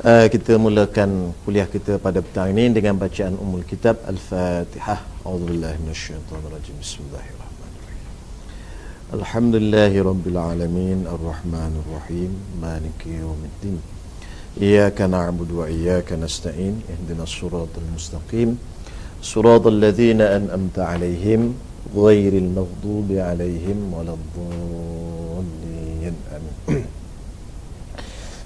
Kita mulakan kuliah kita pada petang ini dengan bacaan Ummul Kitab Al-Fatihah. A'udzubillahi minasyaitonirrajim. Bismillahirrahmanirrahim. Alhamdulillahirabbil alamin, arrahmanir rahim, maliki yaumiddin. Iyyaka na'budu wa iyyaka nasta'in. Ihdinas siratal mustaqim. Siratal ladzina an'amta 'alaihim ghairil maghdubi 'alaihim waladdallin. Amin.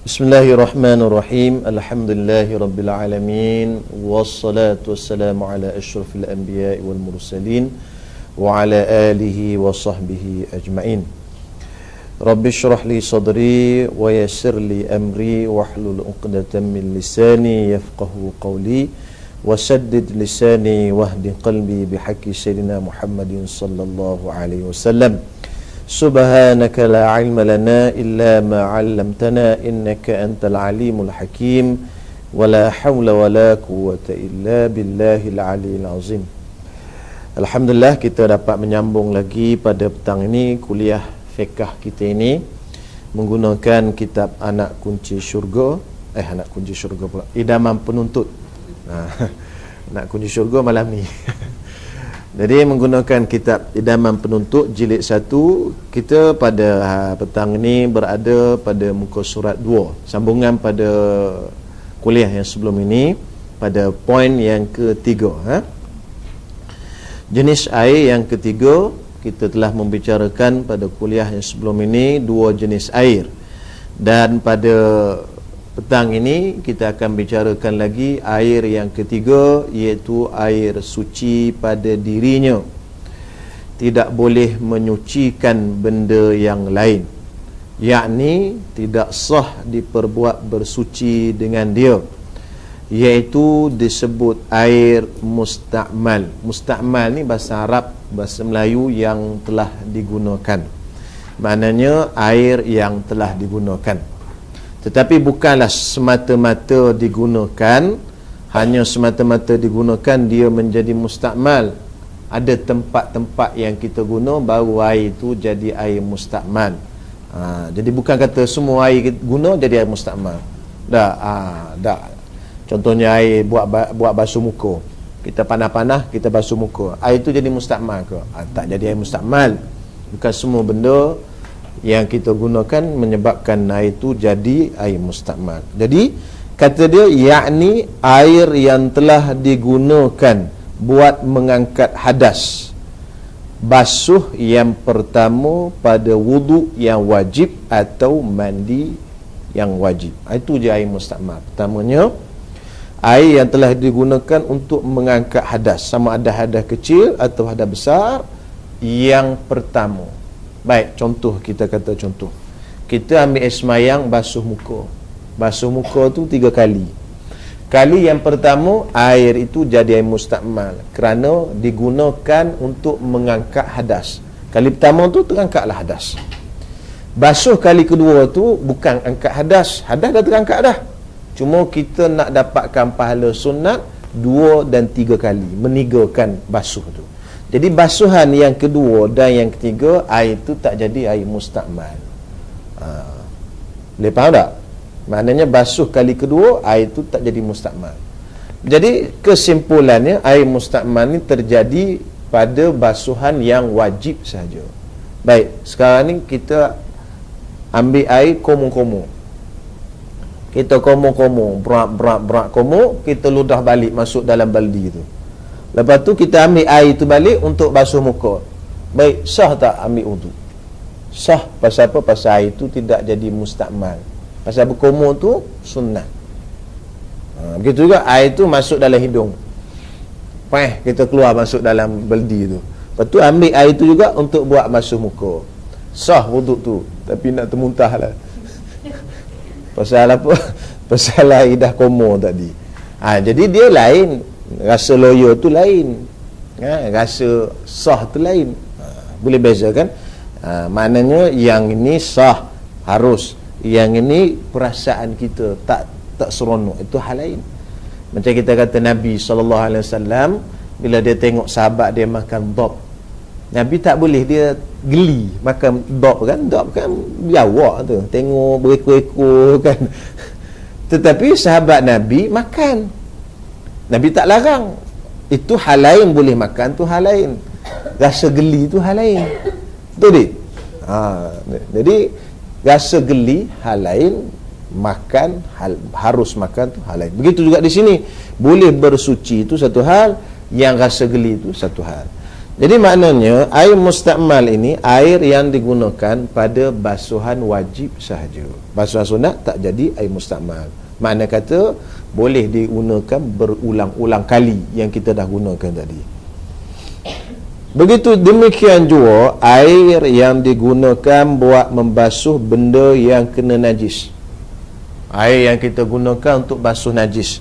Bismillahirrahmanirrahim. Alhamdulillahirabbil alamin, wassalatu wassalamu ala asyrafil anbiya'i wal mursalin wa ala alihi wa sahbihi ajma'in. Rabbi shrah li sadri wa yassir li amri wahlul 'uqdatam min lisani yafqahu qawli wasaddid lisani wahdi qalbi bihaqqi sayyidina Muhammadin sallallahu alaihi wasallam. Subhanaka la ilma lana illa ma 'allamtana innaka antal alimul hakim wa la hawla wa la quwwata illa billahil aliyil azim. Alhamdulillah, kita dapat menyambung lagi pada petang ini kuliah fiqh kita ini menggunakan kitab Anak Kunci Syurga, Anak Kunci Syurga pula, Idaman Penuntut. Anak Kunci Syurga malam ni. Jadi menggunakan kitab Idaman Penuntut jilid 1, kita pada petang ini berada pada muka surat 2, sambungan pada kuliah yang sebelum ini, pada poin yang ketiga. Jenis air yang ketiga, kita telah membicarakan pada kuliah yang sebelum ini 2 jenis air, dan pada petang ini kita akan bicarakan lagi air yang ketiga, iaitu air suci pada dirinya. Tidak boleh menyucikan benda yang lain, yakni tidak sah diperbuat bersuci dengan dia, iaitu disebut air musta'mal. Musta'mal ni bahasa Arab, bahasa Melayu yang telah digunakan, maknanya air yang telah digunakan. Tetapi bukanlah semata-mata digunakan, hanya semata-mata digunakan dia menjadi musta'mal. Ada tempat-tempat yang kita guna baru air itu jadi air musta'mal. Jadi bukan kata semua air kita guna jadi air musta'mal. Tak. Contohnya air buat basuh muka. Kita panah-panah, kita basuh muka. Air itu jadi musta'mal ke? Tak jadi air musta'mal. Bukan semua benda yang kita gunakan menyebabkan air itu jadi air musta'mal. Jadi kata dia, yakni air yang telah digunakan buat mengangkat hadas, basuh yang pertama pada wudu yang wajib atau mandi yang wajib. Itu je air musta'mal. Pertamanya, air yang telah digunakan untuk mengangkat hadas, sama ada hadas kecil atau hadas besar, yang pertama. Baik, contoh, kita kata contoh. Kita ambil air semayang, basuh muka. Basuh muka tu 3 kali. Kali yang pertama, air itu jadi air musta'mal kerana digunakan untuk mengangkat hadas. Kali pertama tu terangkatlah hadas. Basuh kali kedua tu bukan angkat hadas. Hadas dah terangkat dah. Cuma kita nak dapatkan pahala sunat 2 dan 3 kali, menigakan basuh tu. Jadi basuhan yang kedua dan yang ketiga, air itu tak jadi air musta'mal. Boleh faham tak? Maknanya basuh kali kedua, air itu tak jadi musta'mal. Jadi kesimpulannya, air musta'mal ni terjadi pada basuhan yang wajib saja. Baik, sekarang ni kita ambil air komo-komo. Kita komo-komo, berak komo, kita ludah balik masuk dalam baldi tu. Lepas tu kita ambil air tu balik untuk basuh muka. Baik, sah tak ambil wudu? Sah. Pasal apa? Pasal air tu tidak jadi musta'mal. Pasal berkumur tu sunat. Begitu juga air tu masuk dalam hidung, kita keluar masuk dalam baldi tu. Lepas tu ambil air tu juga untuk buat basuh muka. Sah wudu tu, tapi nak termuntah lah. Pasal apa? Pasal air dah kumur tadi. Jadi dia lain. Rasa loyo tu lain, rasa sah tu lain. Boleh bezakan. Maknanya yang ini sah, harus. Yang ini perasaan kita tak seronok, itu hal lain. Macam kita kata Nabi SAW, bila dia tengok sahabat dia makan dop, Nabi tak boleh dia geli makan dop kan. Dop kan biawak tu, tengok berekor-ekor kan. Tetapi sahabat Nabi makan. Nabi tak larang. Itu hal lain, boleh makan tu hal lain. Rasa geli tu hal lain. Betul tak? Jadi rasa geli hal lain, makan harus makan tu hal lain. Begitu juga di sini. Boleh bersuci itu satu hal, yang rasa geli itu satu hal. Jadi maknanya air mustakmal ini air yang digunakan pada basuhan wajib sahaja. Basuhan sunat tak jadi air mustakmal. Makna kata boleh digunakan berulang-ulang kali yang kita dah gunakan tadi. Begitu demikian juga air yang digunakan buat membasuh benda yang kena najis. Air yang kita gunakan untuk basuh najis,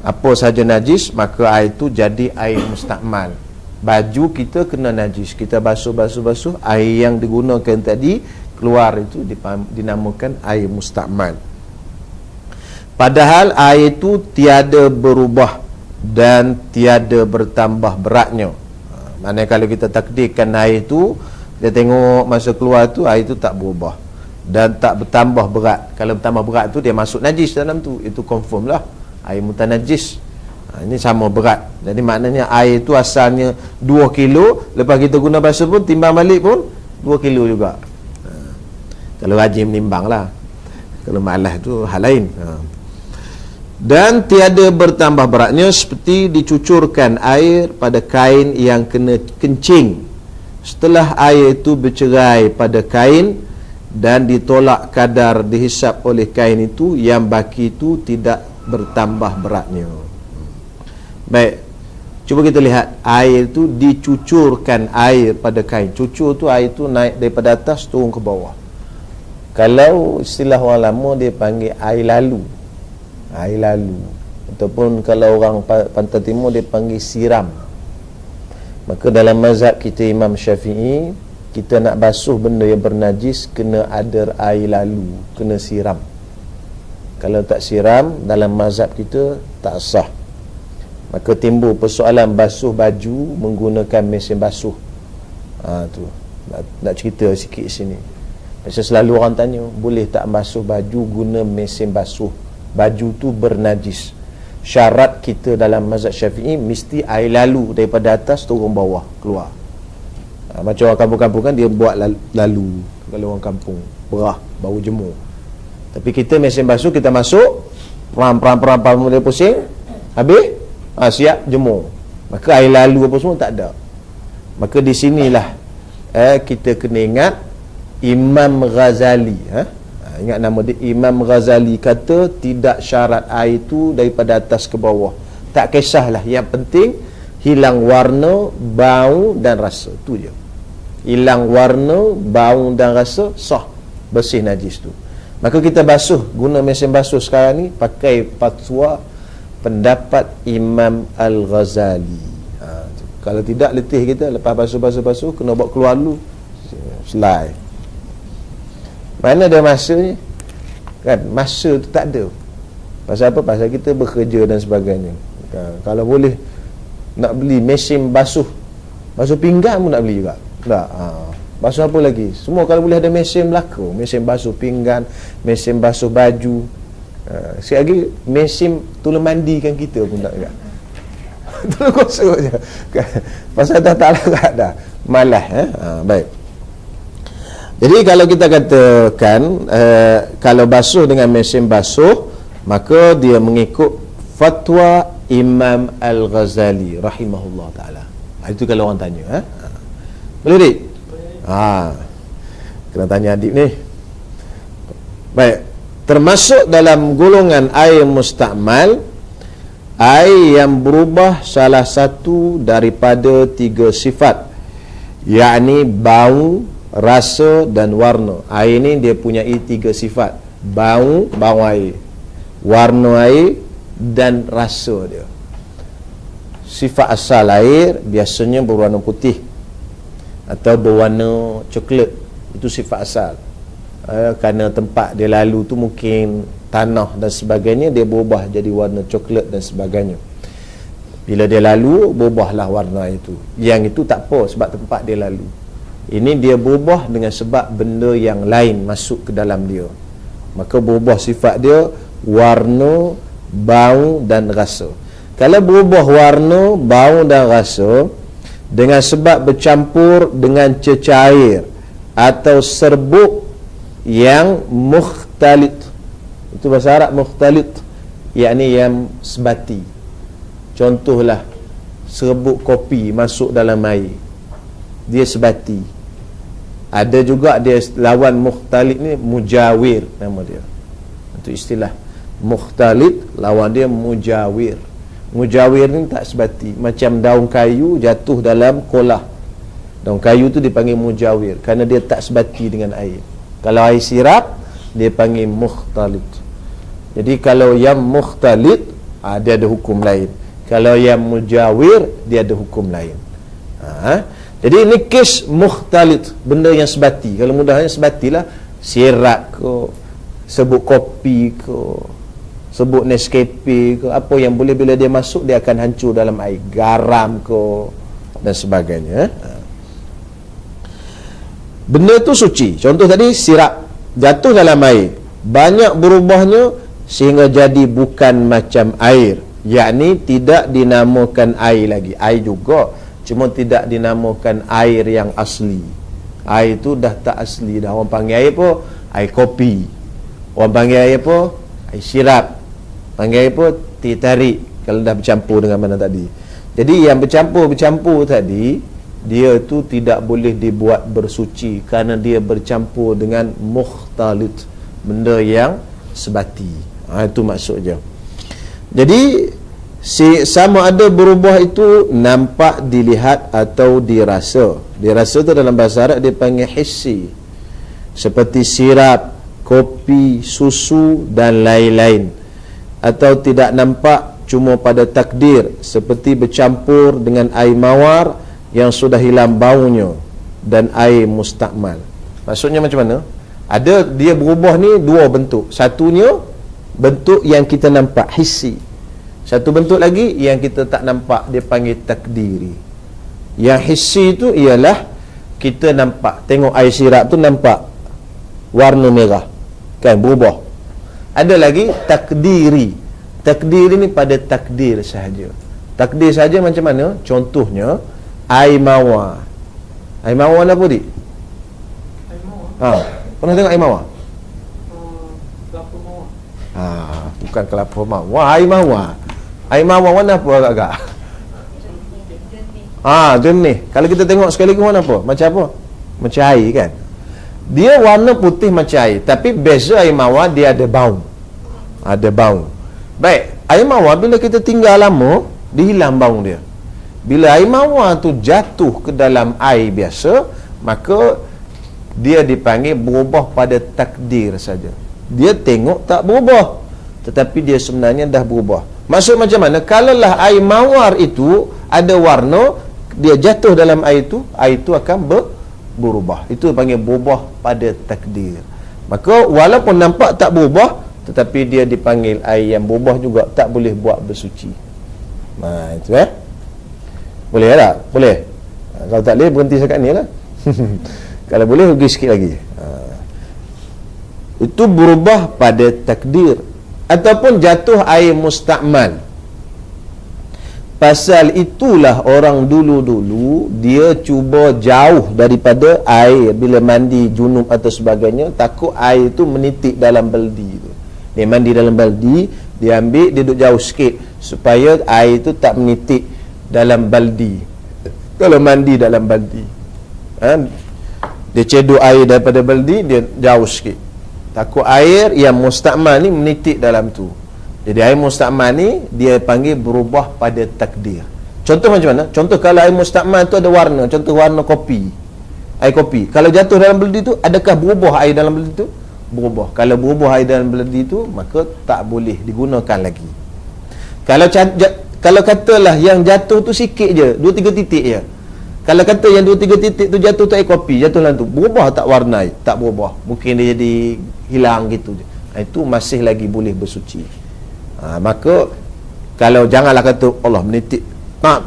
apa saja najis, maka air itu jadi air mustakmal. Baju kita kena najis, kita basuh, air yang digunakan tadi keluar, itu dinamakan air mustakmal. Padahal air itu tiada berubah dan tiada bertambah beratnya. Maknanya kalau kita takdirkan air itu, dia tengok masa keluar tu air itu tak berubah dan tak bertambah berat. Kalau bertambah berat tu dia masuk najis dalam tu, itu confirm lah air mutanajis. Ini sama berat. Jadi maknanya air itu asalnya 2 kilo, lepas kita guna basuh pun timbang balik pun 2 kilo juga. Kalau rajin menimbang lah. Kalau malas tu hal lain. Dan tiada bertambah beratnya seperti dicucurkan air pada kain yang kena kencing. Setelah air itu bercerai pada kain dan ditolak kadar dihisap oleh kain itu, yang baki itu tidak bertambah beratnya. Baik, cuba kita lihat. Air itu dicucurkan air pada kain. Cucur tu air tu naik daripada atas turun ke bawah. Kalau istilah orang lama dia panggil air lalu. Air lalu, ataupun kalau orang Pantai Timur dia panggil siram. Maka dalam mazhab kita Imam Syafi'i, kita nak basuh benda yang bernajis kena ada air lalu, kena siram. Kalau tak siram, dalam mazhab kita tak sah. Maka timbul persoalan basuh baju menggunakan mesin basuh. Tu nak cerita sikit sini. Macam selalu orang tanya, boleh tak basuh baju guna mesin basuh? Baju tu bernajis. Syarat kita dalam mazhab Syafi'i mesti air lalu daripada atas turun bawah keluar. Macam orang kampung-kampung kan dia buat lalu. Kalau orang kampung berah bau jemur. Tapi kita mesin basuh, kita masuk peram dia pusing, habis siap jemur. Maka air lalu apa semua tak ada. Maka di sinilah kita kena ingat Imam Ghazali. Ingat nama dia, Imam Ghazali kata tidak syarat air itu daripada atas ke bawah. Tak kisahlah, yang penting hilang warna, bau dan rasa. Tu je. Hilang warna, bau dan rasa, sah, bersih najis tu. Maka kita basuh, guna mesin basuh sekarang ni pakai fatwa pendapat Imam Al-Ghazali. Kalau tidak, letih kita lepas basuh kena bawa keluar dulu, selai. Mana ada masa ni? Kan masa tu tak ada. Pasal apa? Pasal kita bekerja dan sebagainya. Kalau boleh nak beli mesin basuh pinggan pun nak beli juga. Tak. Basuh apa lagi? Semua kalau boleh ada mesin berlaku. Mesin basuh pinggan, mesin basuh baju. Sekali lagi mesin tolong mandikan kita pun tak juga. Tolong kosong je. Pasal dah tak larat dah. Malas. Baik. Jadi kalau kita katakan kalau basuh dengan mesin basuh, maka dia mengikut fatwa Imam Al-Ghazali rahimahullah ta'ala. Itu kalau orang tanya. Boleh Dik? Kena tanya adik ni. Baik. Termasuk dalam golongan air mustakmal, air yang berubah salah satu daripada 3 sifat, yakni bau, rasa dan warna. Air ni dia punyai 3 sifat. Bau air, warna air dan rasa dia. Sifat asal air biasanya berwarna putih atau berwarna coklat. Itu sifat asal. Kerana tempat dia lalu tu mungkin tanah dan sebagainya, dia berubah jadi warna coklat dan sebagainya. Bila dia lalu, berubahlah warna itu. Yang itu tak apa sebab tempat dia lalu. Ini dia berubah dengan sebab benda yang lain masuk ke dalam dia. Maka berubah sifat dia, warna, bau dan rasa. Kalau berubah warna, bau dan rasa dengan sebab bercampur dengan cecair atau serbuk yang mukhtalit, itu bahasa Arab mukhtalit, yakni yang sebati. Contohlah serbuk kopi masuk dalam air, dia sebati. Ada juga dia lawan mukhtalit ni mujawir nama dia. Itu istilah mukhtalit, lawan dia mujawir. Mujawir ni tak sebati, macam daun kayu jatuh dalam kolah. Daun kayu tu dipanggil mujawir kerana dia tak sebati dengan air. Kalau air sirap dia panggil mukhtalit. Jadi kalau yang mukhtalit dia ada hukum lain. Kalau yang mujawir dia ada hukum lain. Jadi ini kes mukhtalit, benda yang sebati. Kalau mudahnya sebatilah sirap ke, serbuk kopi ke, sebut Nescafe ke, apa yang boleh bila dia masuk dia akan hancur dalam air, garam ke dan sebagainya. Benda tu suci. Contoh tadi sirap jatuh dalam air, banyak berubahnya sehingga jadi bukan macam air, yakni tidak dinamakan air lagi. Air juga, cuma tidak dinamakan air yang asli. Air tu dah tak asli dah. Orang panggil air apa? Air kopi. Orang panggil air apa? Air sirap. Panggil apa? Teh tarik kalau dah bercampur dengan mana tadi. Jadi yang bercampur tadi, dia tu tidak boleh dibuat bersuci kerana dia bercampur dengan mukhtalit, benda yang sebati. Itu maksudnya. Jadi sama ada berubah itu nampak, dilihat atau dirasa. Dirasa tu dalam bahasa Arab dia panggil hissi, seperti sirap, kopi, susu dan lain-lain. Atau tidak nampak cuma pada takdir, seperti bercampur dengan air mawar yang sudah hilang baunya dan air mustakmal. Maksudnya macam mana? Ada dia berubah ni dua bentuk. Satunya bentuk yang kita nampak, hissi. Satu bentuk lagi yang kita tak nampak, dia panggil takdiri. Yang hissi tu ialah kita nampak, tengok air sirap tu nampak warna merah, kan, berubah. Ada lagi takdiri. Takdiri ni pada takdir sahaja. Takdir sahaja macam mana? Contohnya air mawar. Air mawar apa dik? Air mawar. Pernah tengok air mawar? Kelapa mawar. Bukan kelapa mawar, air mawar. Air mawar warna apa agak-agak? Jernih. Kalau kita tengok sekali lagi warna apa? Macam apa? Macam air kan? Dia warna putih macam air, tapi beza air mawar dia ada bau. Ada bau. Baik, air mawar bila kita tinggal lama, dia hilang bau dia. Bila air mawar tu jatuh ke dalam air biasa, maka dia dipanggil berubah pada takdir saja. Dia tengok tak berubah, tetapi dia sebenarnya dah berubah. Maksud macam mana? Kalaulah air mawar itu ada warna, dia jatuh dalam air itu akan berubah. Itu panggil berubah pada takdir. Maka walaupun nampak tak berubah, tetapi dia dipanggil air yang berubah juga, tak boleh buat bersuci. Itu boleh tak? Boleh. Kalau tak boleh, berhenti sekat ni lah. Kalau boleh, pergi sikit lagi. Itu berubah pada takdir. Ataupun jatuh air mustakmal. Pasal itulah orang dulu-dulu dia cuba jauh daripada air. Bila mandi junub atau sebagainya, takut air tu menitik dalam baldi tu. Dia mandi dalam baldi, dia ambil, dia duduk jauh sikit supaya air tu tak menitik dalam baldi. Kalau mandi dalam baldi, dia cedok air daripada baldi, dia jauh sikit, takut air yang mustakmal ni menitik dalam tu. Jadi air mustakmal ni dia panggil berubah pada takdir. Contoh macam mana? Contoh kalau air mustakmal tu ada warna, contoh warna kopi, air kopi, kalau jatuh dalam baldi tu, adakah berubah air dalam baldi tu? Berubah. Kalau berubah air dalam baldi tu, maka tak boleh digunakan lagi. Kalau katalah yang jatuh tu sikit je, 2-3 titik je. Kalau kata yang 2-3 titik tu jatuh tu air kopi, jatuh dalam tu, berubah tak warna air? Tak berubah. Mungkin dia jadi hilang gitu je. Itu masih lagi boleh bersuci. Maka kalau janganlah kata Allah menitik,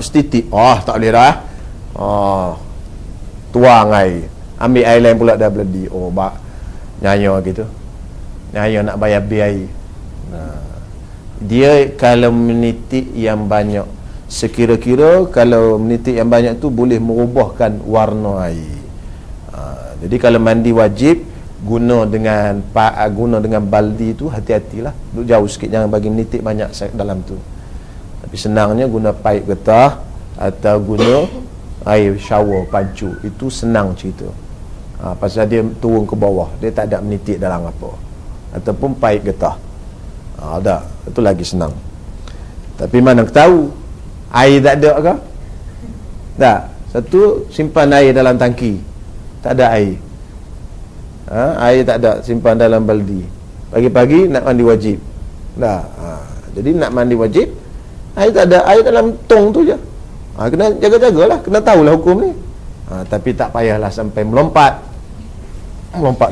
setitik, tak boleh dah. Tuang air, ambil air lain pula dah baldi. Nyaya gitu. Nyaya nak bayar bil air. Dia kalau menitik yang banyak, sekira-kira kalau menitik yang banyak tu boleh merubahkan warna air. Jadi kalau mandi wajib guna dengan baldi tu, hati-hatilah, duduk jauh sikit, jangan bagi menitik banyak dalam tu. Tapi senangnya guna paip getah atau guna air shower pancu, itu senang cerita. Pasal dia turun ke bawah, dia tak ada menitik dalam apa, ataupun paip getah. Ada, itu lagi senang. Tapi mana tahu air tak ada ke? Tak. Satu, simpan air dalam tangki, tak ada air. Air tak ada, simpan dalam baldi. Pagi-pagi nak mandi wajib. Dah. Jadi nak mandi wajib, air tak ada, air dalam tong tu je. Kena jaga-jagalah, kena tahulah hukum ni. Tapi tak payahlah sampai melompat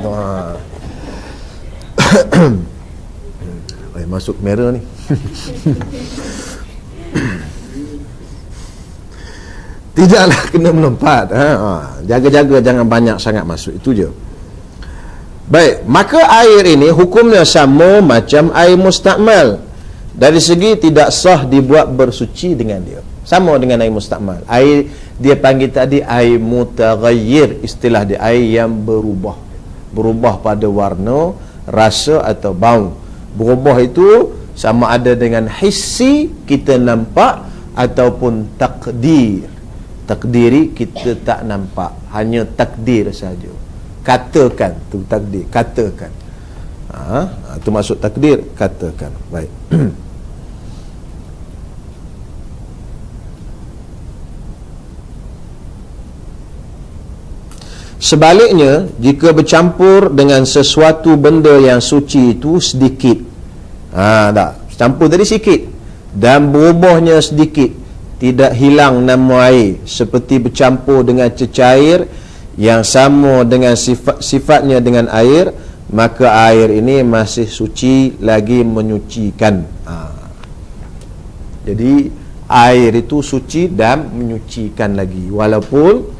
tu. Masuk kamera ni. Tidaklah kena melompat. Jaga-jaga jangan banyak sangat masuk, itu je. Baik, maka air ini hukumnya sama macam air mustakmal. Dari segi tidak sah dibuat bersuci dengan dia. Sama dengan air mustakmal. Air dia panggil tadi air mutaghayyir, istilah dia air yang berubah pada warna, rasa atau bau. Berubah itu sama ada dengan hissi, kita nampak, ataupun takdiri kita tak nampak, hanya takdir saja. Katakan tu takdir, katakan. Itu maksud takdir, katakan. Baik. Sebaliknya, jika bercampur dengan sesuatu benda yang suci itu sedikit, campur tadi sikit dan berubahnya sedikit, tidak hilang nama air, seperti bercampur dengan cecair yang sama dengan sifatnya dengan air, maka air ini masih suci lagi menyucikan. Jadi air itu suci dan menyucikan lagi, walaupun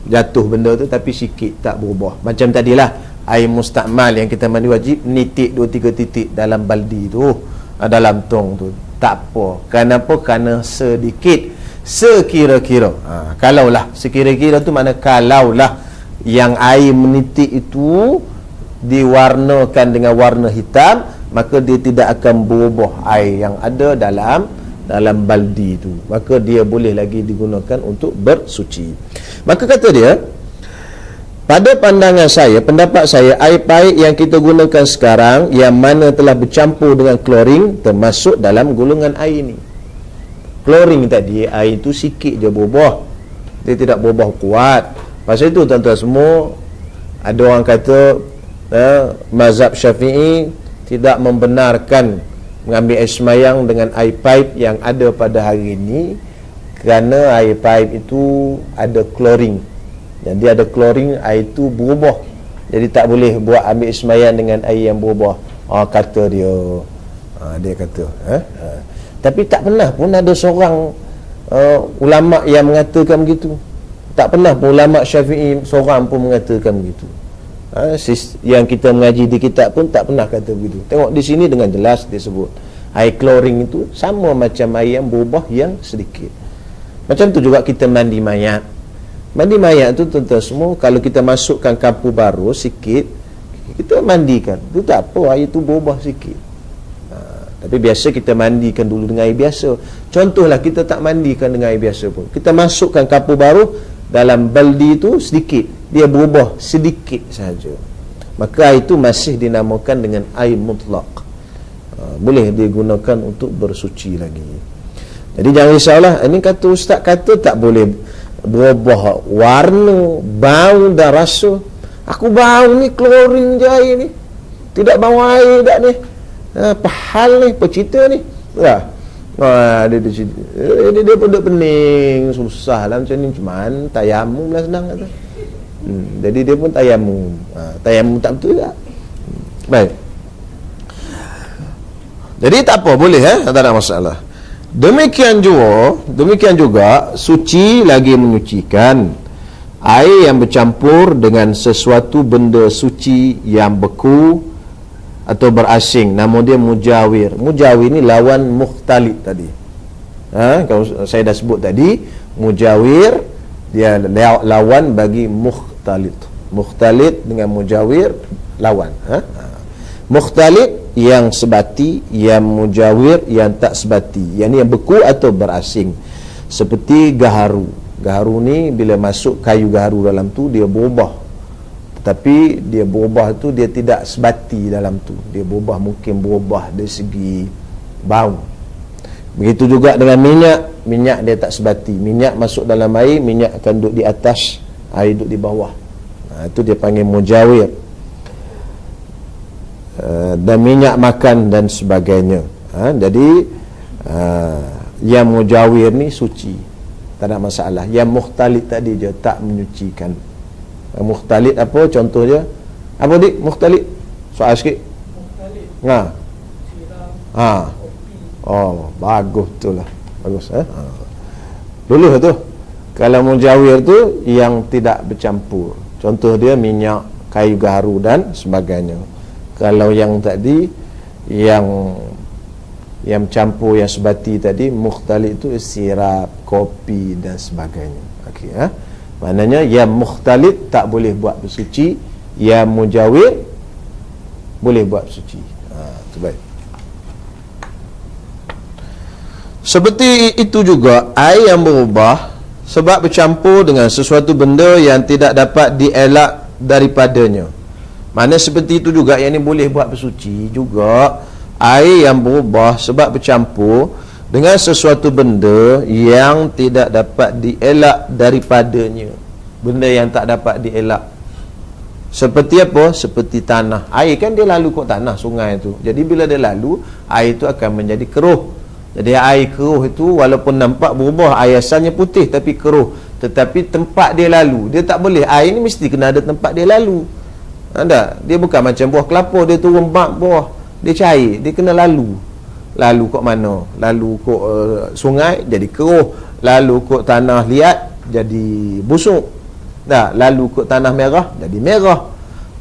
jatuh benda tu tapi sikit, tak berubah. Macam tadilah air mustakmal yang kita mandi wajib, nitik 2-3 titik dalam baldi tu, dalam tong tu, tak apa. Kenapa? Kerana sedikit, sekira-kira. Kalaulah sekira-kira tu mana kalaulah yang air menitik itu diwarnakan dengan warna hitam, maka dia tidak akan berubah air yang ada dalam baldi itu, maka dia boleh lagi digunakan untuk bersuci. Maka kata dia, pada pandangan saya, pendapat saya, air paip yang kita gunakan sekarang yang mana telah bercampur dengan klorin termasuk dalam golongan air ni. Klorin tadi, air itu sikit je berubah, dia tidak berubah kuat. Pasal itu tuan-tuan semua, ada orang kata mazhab Syafi'i tidak membenarkan mengambil air semayang dengan air paip yang ada pada hari ini, kerana air paip itu ada klorin. Jadi ada klorin, air itu berubah. Jadi tak boleh buat ambil semayang dengan air yang berubah. Kata dia. Dia kata. Tapi tak pernah pun ada seorang ulama yang mengatakan begitu. Tak pernah pun ulama Syafi'i seorang pun mengatakan begitu. Yang kita mengaji di kitab pun tak pernah kata begitu. Tengok di sini dengan jelas dia sebut air klorin itu sama macam air yang berubah yang sedikit. Macam tu juga kita mandi mayat. Mandi mayat tu tuan-tuan semua, kalau kita masukkan kapur baru sikit, kita mandikan, itu tak apa, air tu berubah sikit. Tapi biasa kita mandikan dulu dengan air biasa. Contohlah kita tak mandikan dengan air biasa pun, kita masukkan kapur baru dalam baldi tu sedikit, dia berubah sedikit saja, maka air itu masih dinamakan dengan air mutlak. Boleh digunakan untuk bersuci lagi. Jadi jangan risaulah, ini kata ustaz kata tak boleh berubah warna, bau dan rasa. Aku bau ni klorin je air ni, tidak bau air dak ni. Apa hal ni, apa cerita ni? Dia pun duk pening, susah lah macam ni. Cuman tayamum lah senang kata. Jadi dia pun tayamum. Tayamum tak betul tak? Baik. Jadi tak apa, boleh tak ada masalah. Demikian juga suci lagi menyucikan. Air yang bercampur dengan sesuatu benda suci yang beku atau berasing, nama dia mujawir. Mujawir ni lawan mukhtalid tadi. Kalau saya dah sebut tadi, mujawir dia lawan bagi mukhtalid. Mukhtalid dengan mujawir lawan. Mukhtalid yang sebati, yang mujawir yang tak sebati. Yang ni yang beku atau berasing. Seperti gaharu. Gaharu ni bila masuk kayu gaharu dalam tu dia berubah. Tetapi dia berubah tu dia tidak sebati dalam tu. Dia berubah, mungkin berubah dari segi bau. Begitu juga dengan minyak. Minyak dia tak sebati. Minyak masuk dalam air, minyak akan duduk di atas, air duduk di bawah. Itu dia panggil mujawir. Dan minyak makan dan sebagainya. Jadi yang mujawir ni suci, tak ada masalah. Yang mukhtalid tadi je tak menyucikan. Mukhtalid apa contoh dia? Apa dik mukhtalid? Soal sikit. Mukhtalid. Oh, bagus tu lah. Bagus Dulu tu. Kalau mujawir tu yang tidak bercampur. Contoh dia minyak, kayu gaharu dan sebagainya. Kalau yang tadi yang campur, yang sebati tadi, mukhtalid itu sirap, kopi dan sebagainya. Okey, maknanya yang mukhtalid tak boleh buat bersuci, yang mujawir boleh buat bersuci. Itu baik. Seperti itu juga air yang berubah sebab bercampur dengan sesuatu benda yang tidak dapat dielak daripadanya. Mana seperti itu juga yang ni boleh buat bersuci juga. Air yang berubah sebab bercampur dengan sesuatu benda yang tidak dapat dielak daripadanya. Benda yang tak dapat dielak. Seperti apa? Seperti tanah. Air kan dia lalu kat tanah, sungai tu. Jadi bila dia lalu, air tu akan menjadi keruh. Jadi air keruh itu walaupun nampak berubah, air asalnya putih tapi keruh. Tetapi tempat dia lalu, dia tak boleh. Air ni mesti kena ada tempat dia lalu. Ada. Dia bukan macam buah kelapa, dia turun bak bawah, dia cair, dia kena lalu. Lalu kat mana? Lalu kat sungai jadi keruh, lalu kat tanah liat jadi busuk. Lalu kat tanah merah jadi merah.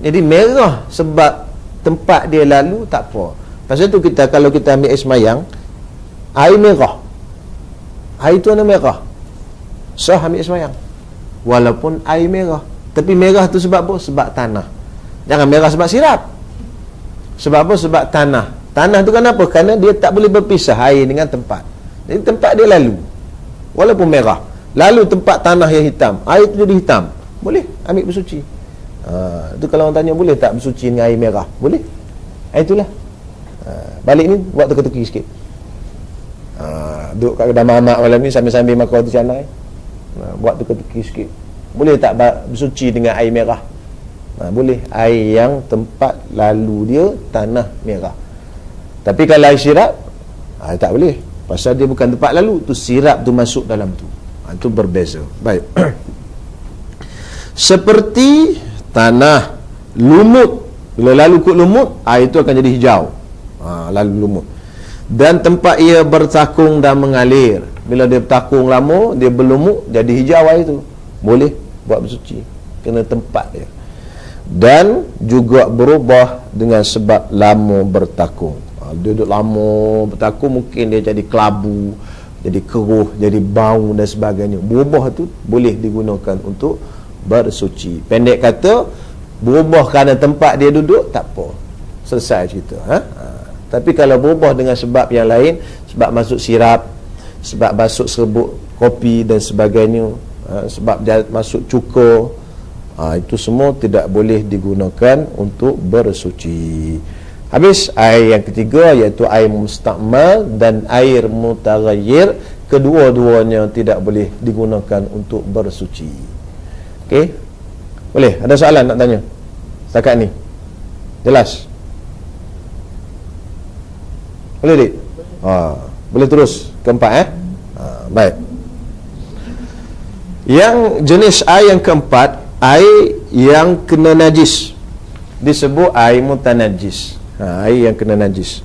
Jadi merah sebab tempat dia lalu, tak apa. Pasal tu kita, kalau kita ambil air semayang, air merah, air tu warna merah, sah ambil semayang walaupun air merah. Tapi merah tu sebab apa? Sebab tanah. Jangan merah sebab sirap. Sebab apa? Sebab tanah. Tanah tu kenapa? Kerana dia tak boleh berpisah air dengan tempat. Jadi tempat dia lalu walaupun merah, lalu tempat tanah yang hitam, air tu jadi hitam, boleh ambil bersuci. Itu kalau orang tanya boleh tak bersuci dengan air merah, boleh. Itulah. Balik ni buat teka-teki sikit. Duduk kat kedai mamak malam ni sambil-sambil makan roti canai, buat teka-teki sikit. Boleh tak bersuci dengan air merah? Boleh. Air yang tempat lalu dia tanah merah. Tapi kalau air sirap, tak boleh. Pasal dia bukan tempat lalu, tu sirap tu masuk dalam tu. Itu berbeza. Baik. Seperti tanah lumut, bila lalu kot lumut, air itu akan jadi hijau. Lalu lumut. Dan tempat ia bertakung dan mengalir, bila dia bertakung lama, dia berlumut, jadi hijau air itu, boleh buat bersuci. Kena tempat dia. Dan juga berubah dengan sebab lama bertakung. Dia duduk lama bertakung, mungkin dia jadi kelabu, jadi keruh, jadi bau dan sebagainya. Berubah tu boleh digunakan untuk bersuci. Pendek kata, berubah kerana tempat dia duduk, tak apa, selesai cerita. Tapi kalau berubah dengan sebab yang lain, sebab masuk sirap, sebab masuk serbuk kopi dan sebagainya, sebab masuk cukur, itu semua tidak boleh digunakan untuk bersuci. Habis air yang ketiga, iaitu air mustakmal dan air mutaghayyir. Kedua-duanya tidak boleh digunakan untuk bersuci. Okey? Boleh? Ada soalan nak tanya setakat ni? Jelas? Boleh dik? Boleh terus keempat baik. Yang jenis air yang keempat, air yang kena najis, disebut air mutanajis. Air yang kena najis.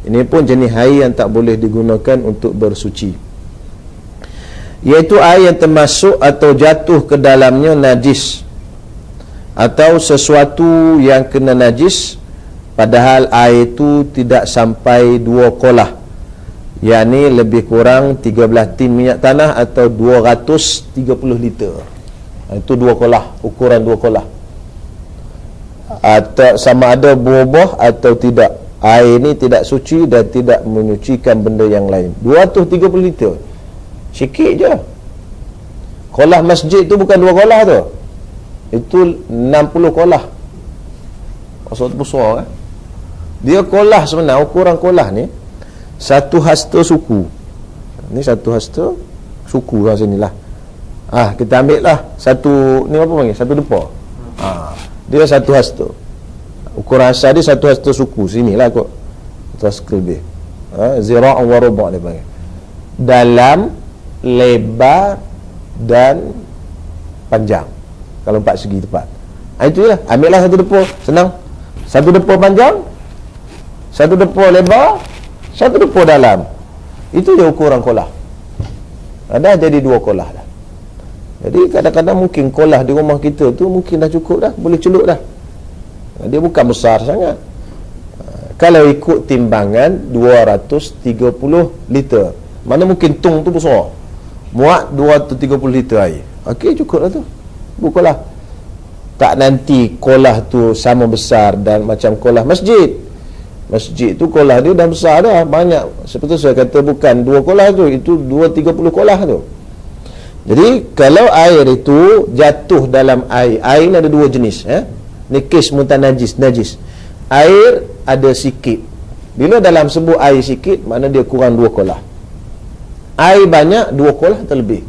Ini pun jenis air yang tak boleh digunakan untuk bersuci, iaitu air yang termasuk atau jatuh ke dalamnya najis, atau sesuatu yang kena najis padahal air itu tidak sampai 2 kolah, yakni lebih kurang 13 tin minyak tanah atau 230 liter. Itu 2 kolah, ukuran 2 kolah. Atau sama ada berubah atau tidak. Air ni tidak suci dan tidak menyucikan benda yang lain. 230 liter, sikit je. Kolah masjid tu bukan 2 kolah tu, itu 60 kolah. Maksud besar kan? Dia kolah sebenar, ukuran kolah ni 1 hasta suku. Ni 1 hasta suku lah sini lah. Kita ambil lah satu, ni apa panggil? 1 depa. Dia 1 hasta. Ukuran asal dia 1 hasta suku. Sini lah kot, 1 hasta lebih. Zira'un wa ruba' dia panggil. Dalam, lebar dan panjang, kalau 4 segi tepat. Itu je lah. Ambil lah 1 depa, senang. 1 depa panjang, 1 depa lebar, 1 depa dalam. Itu je ukuran kolah. Dah jadi 2 kolah dah. Jadi kadang-kadang mungkin kolah di rumah kita tu mungkin dah cukup dah, boleh celup dah. Dia bukan besar sangat. Kalau ikut timbangan 230 liter, mana mungkin tong tu besar, muat 230 liter air. Okey, cukup lah tu, bukalah. Tak nanti kolah tu sama besar dan macam kolah masjid. Masjid tu kolah dia dah besar dah, banyak. Seperti saya kata, bukan 2 kolah tu, itu 230 kolah tu. Jadi kalau air itu jatuh dalam air ni ada 2 jenis, nikis mutanajis, najis. Air ada sikit. Bila dalam sebuah air sikit, mana dia kurang 2 kolah. Air banyak, 2 kolah terlebih.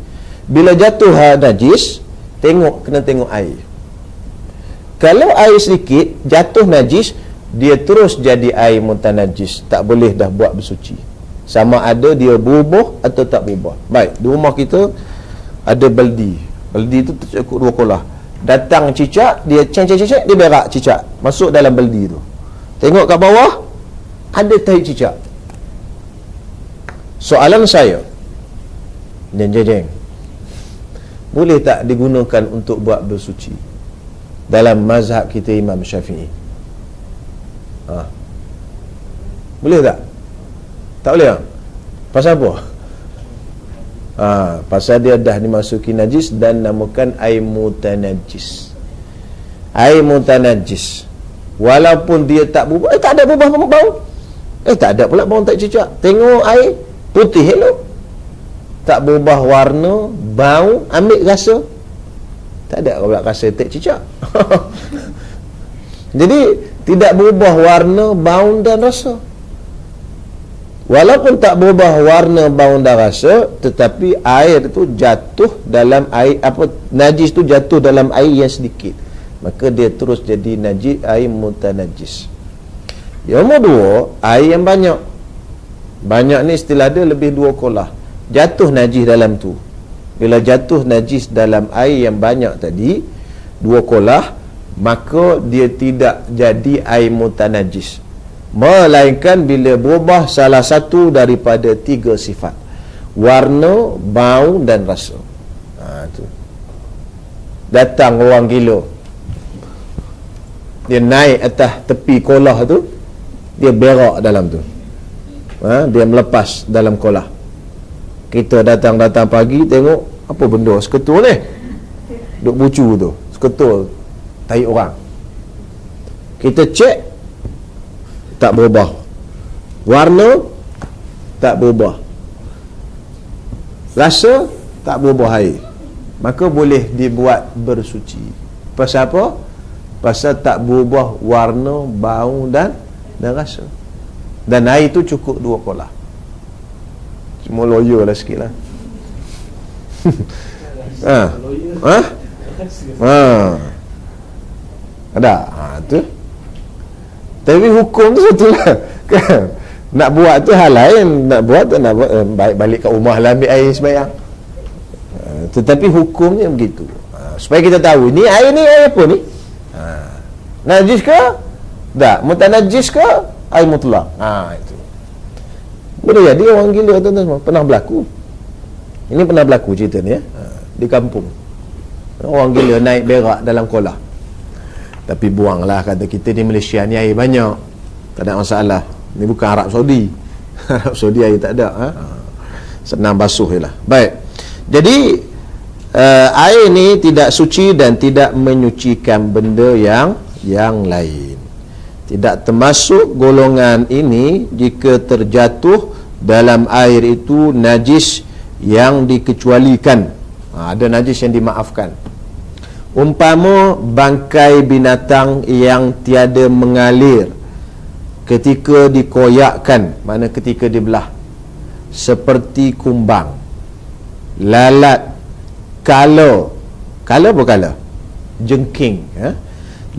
Bila jatuh najis, kena tengok air. Kalau air sedikit jatuh najis, dia terus jadi air mutanajis, tak boleh dah buat bersuci. Sama ada dia berubah atau tak berubah. Baik, di rumah kita ada baldi. Baldi tu cukup 2 kolah. Datang cicak, dia cecek-cecek, dia berak cicak masuk dalam baldi tu. Tengok kat bawah, ada tahi cicak. Soalan saya, jeng-jeng, boleh tak digunakan untuk buat bersuci dalam mazhab kita Imam Syafi'i? Boleh tak? Tak boleh tak? Pasal apa? Pasal dia dah dimasuki najis dan namakan air mutanajis. Air mutanajis, walaupun dia tak berubah, tak ada berubah bau, tak ada pula bau tak cicak. Tengok air putih elok, tak berubah warna, bau, ambil rasa, tak ada pula rasa tak cicak. Jadi tidak berubah warna, bau dan rasa. Walaupun tak berubah warna, bau dan rasa, tetapi air itu jatuh dalam air, najis tu jatuh dalam air yang sedikit, maka dia terus jadi najis, air mutanajis. Yang nombor 2, air yang banyak. Banyak ni istilah dia lebih 2 kolah. Jatuh najis dalam tu. Bila jatuh najis dalam air yang banyak tadi, 2 kolah, maka dia tidak jadi air mutanajis, melainkan bila berubah salah satu daripada 3 sifat: warna, bau dan rasa. Tu. Datang orang gila, dia naik atas tepi kolah tu, dia berak dalam tu, dia melepas dalam kolah. Kita datang pagi, tengok apa benda seketul ni duk bucu tu, seketul tahi orang. Kita cek, tak berubah, warna tak berubah, rasa tak berubah air, maka boleh dibuat bersuci. Pasal apa? Pasal tak berubah warna, bau dan rasa. Dan air tu cukup 2 kolah. Cuma lawyer lah sikit lah. Ada tu. Tapi hukum tu satu lah kan? Nak buat tu hal lain, nak buat tak nak buat, baik balik kat rumah lah ambil air sembahyang. Tetapi hukumnya begitu. Supaya kita tahu ni air apa ni, najis ke tak, mutanajis ke air mutlak. Itu boleh jadi orang gila tuan-tuan semua. Pernah berlaku. Ini pernah berlaku cerita ni di kampung. Orang gila naik berak dalam kolah. Tapi buanglah, kata kita di Malaysia ni air banyak. tak ada masalah. Ni bukan Arab Saudi. Arab Saudi air tak ada, senang basuh je lah. Baik, jadi air ni tidak suci dan tidak menyucikan benda yang lain. Tidak termasuk golongan ini jika terjatuh dalam air itu najis yang dikecualikan. Ada najis yang dimaafkan. Umpama bangkai binatang yang tiada mengalir ketika dikoyakkan, mana ketika dibelah, seperti kumbang, lalat, kala apa kala? Jengking,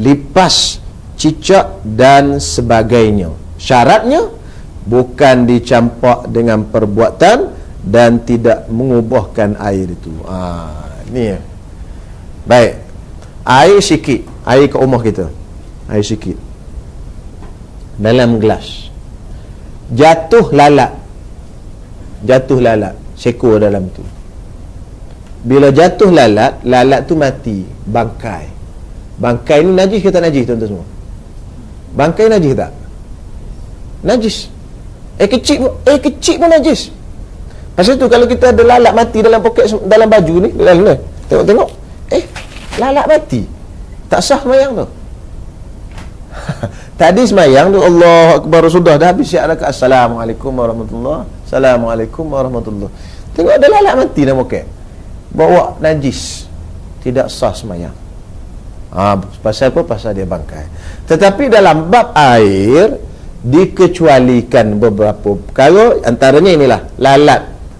lipas, cicak dan sebagainya. Syaratnya bukan dicampak dengan perbuatan dan tidak mengubahkan air itu. Ni baik. Air sikit, air kat rumah kita, air sikit dalam gelas, jatuh lalat, seko dalam tu. Bila jatuh lalat tu mati, bangkai ni najis ke tak najis, tuan-tuan semua? Bangkai najis tak? Najis. Kecil pun najis. Pasal tu kalau kita ada lalat mati dalam poket, dalam baju ni, dalam ni, tengok, lalat mati, tak sah semayang tu. Tadi semayang tu Allah Akbar, sudah dah habis siap rakaat, Assalamualaikum warahmatullahi, Assalamualaikum warahmatullahi, tengok ada lalat mati dalam poket, bawa najis, tidak sah semayang. Pasal apa? Pasal dia bangkai. Tetapi dalam bab air dikecualikan beberapa perkara, antaranya inilah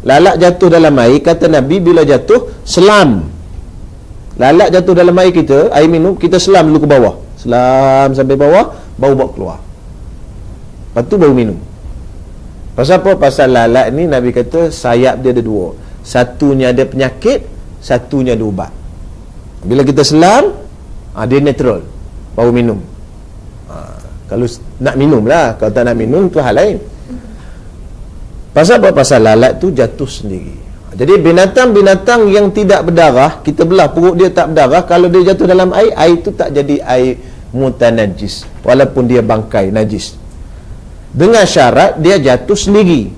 lalat jatuh dalam air. Kata Nabi, bila jatuh selam. Lalat jatuh dalam air kita, air minum, kita selam dulu ke bawah, selam sampai bawah, baru bawa keluar, lepas tu baru minum. Pasal apa? Pasal lalat ni Nabi kata sayap dia ada dua, satunya ada penyakit, satunya ada ubat. Bila kita selam, dia natural, baru minum. Kalau nak minum lah, kalau tak nak minum tu hal lain. Pasal apa? Pasal lalat tu jatuh sendiri. Jadi binatang-binatang yang tidak berdarah, kita belah perut dia tak berdarah, kalau dia jatuh dalam air, air tu tak jadi air mutanajis, walaupun dia bangkai najis, dengan syarat dia jatuh sendiri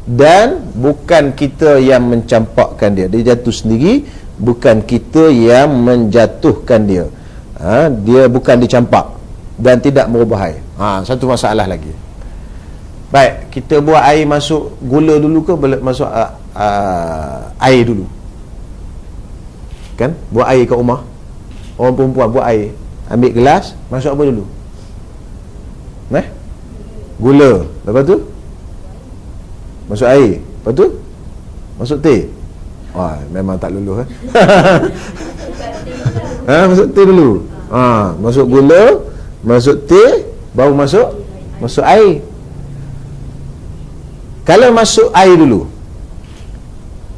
dan bukan kita yang mencampakkan dia. Dia jatuh sendiri, bukan kita yang menjatuhkan dia. Dia bukan dicampak dan tidak merubah air. Satu masalah lagi. Baik, kita buat air masuk gula dulu ke masuk air dulu? Kan buat air kat rumah, orang perempuan buat air, ambil gelas, masuk apa dulu? Gula. Lepas tu masuk air. Lepas tu masuk teh. Memang tak luluh. Masuk teh dulu. Masuk gula, masuk teh, baru masuk air. Kalau masuk air dulu,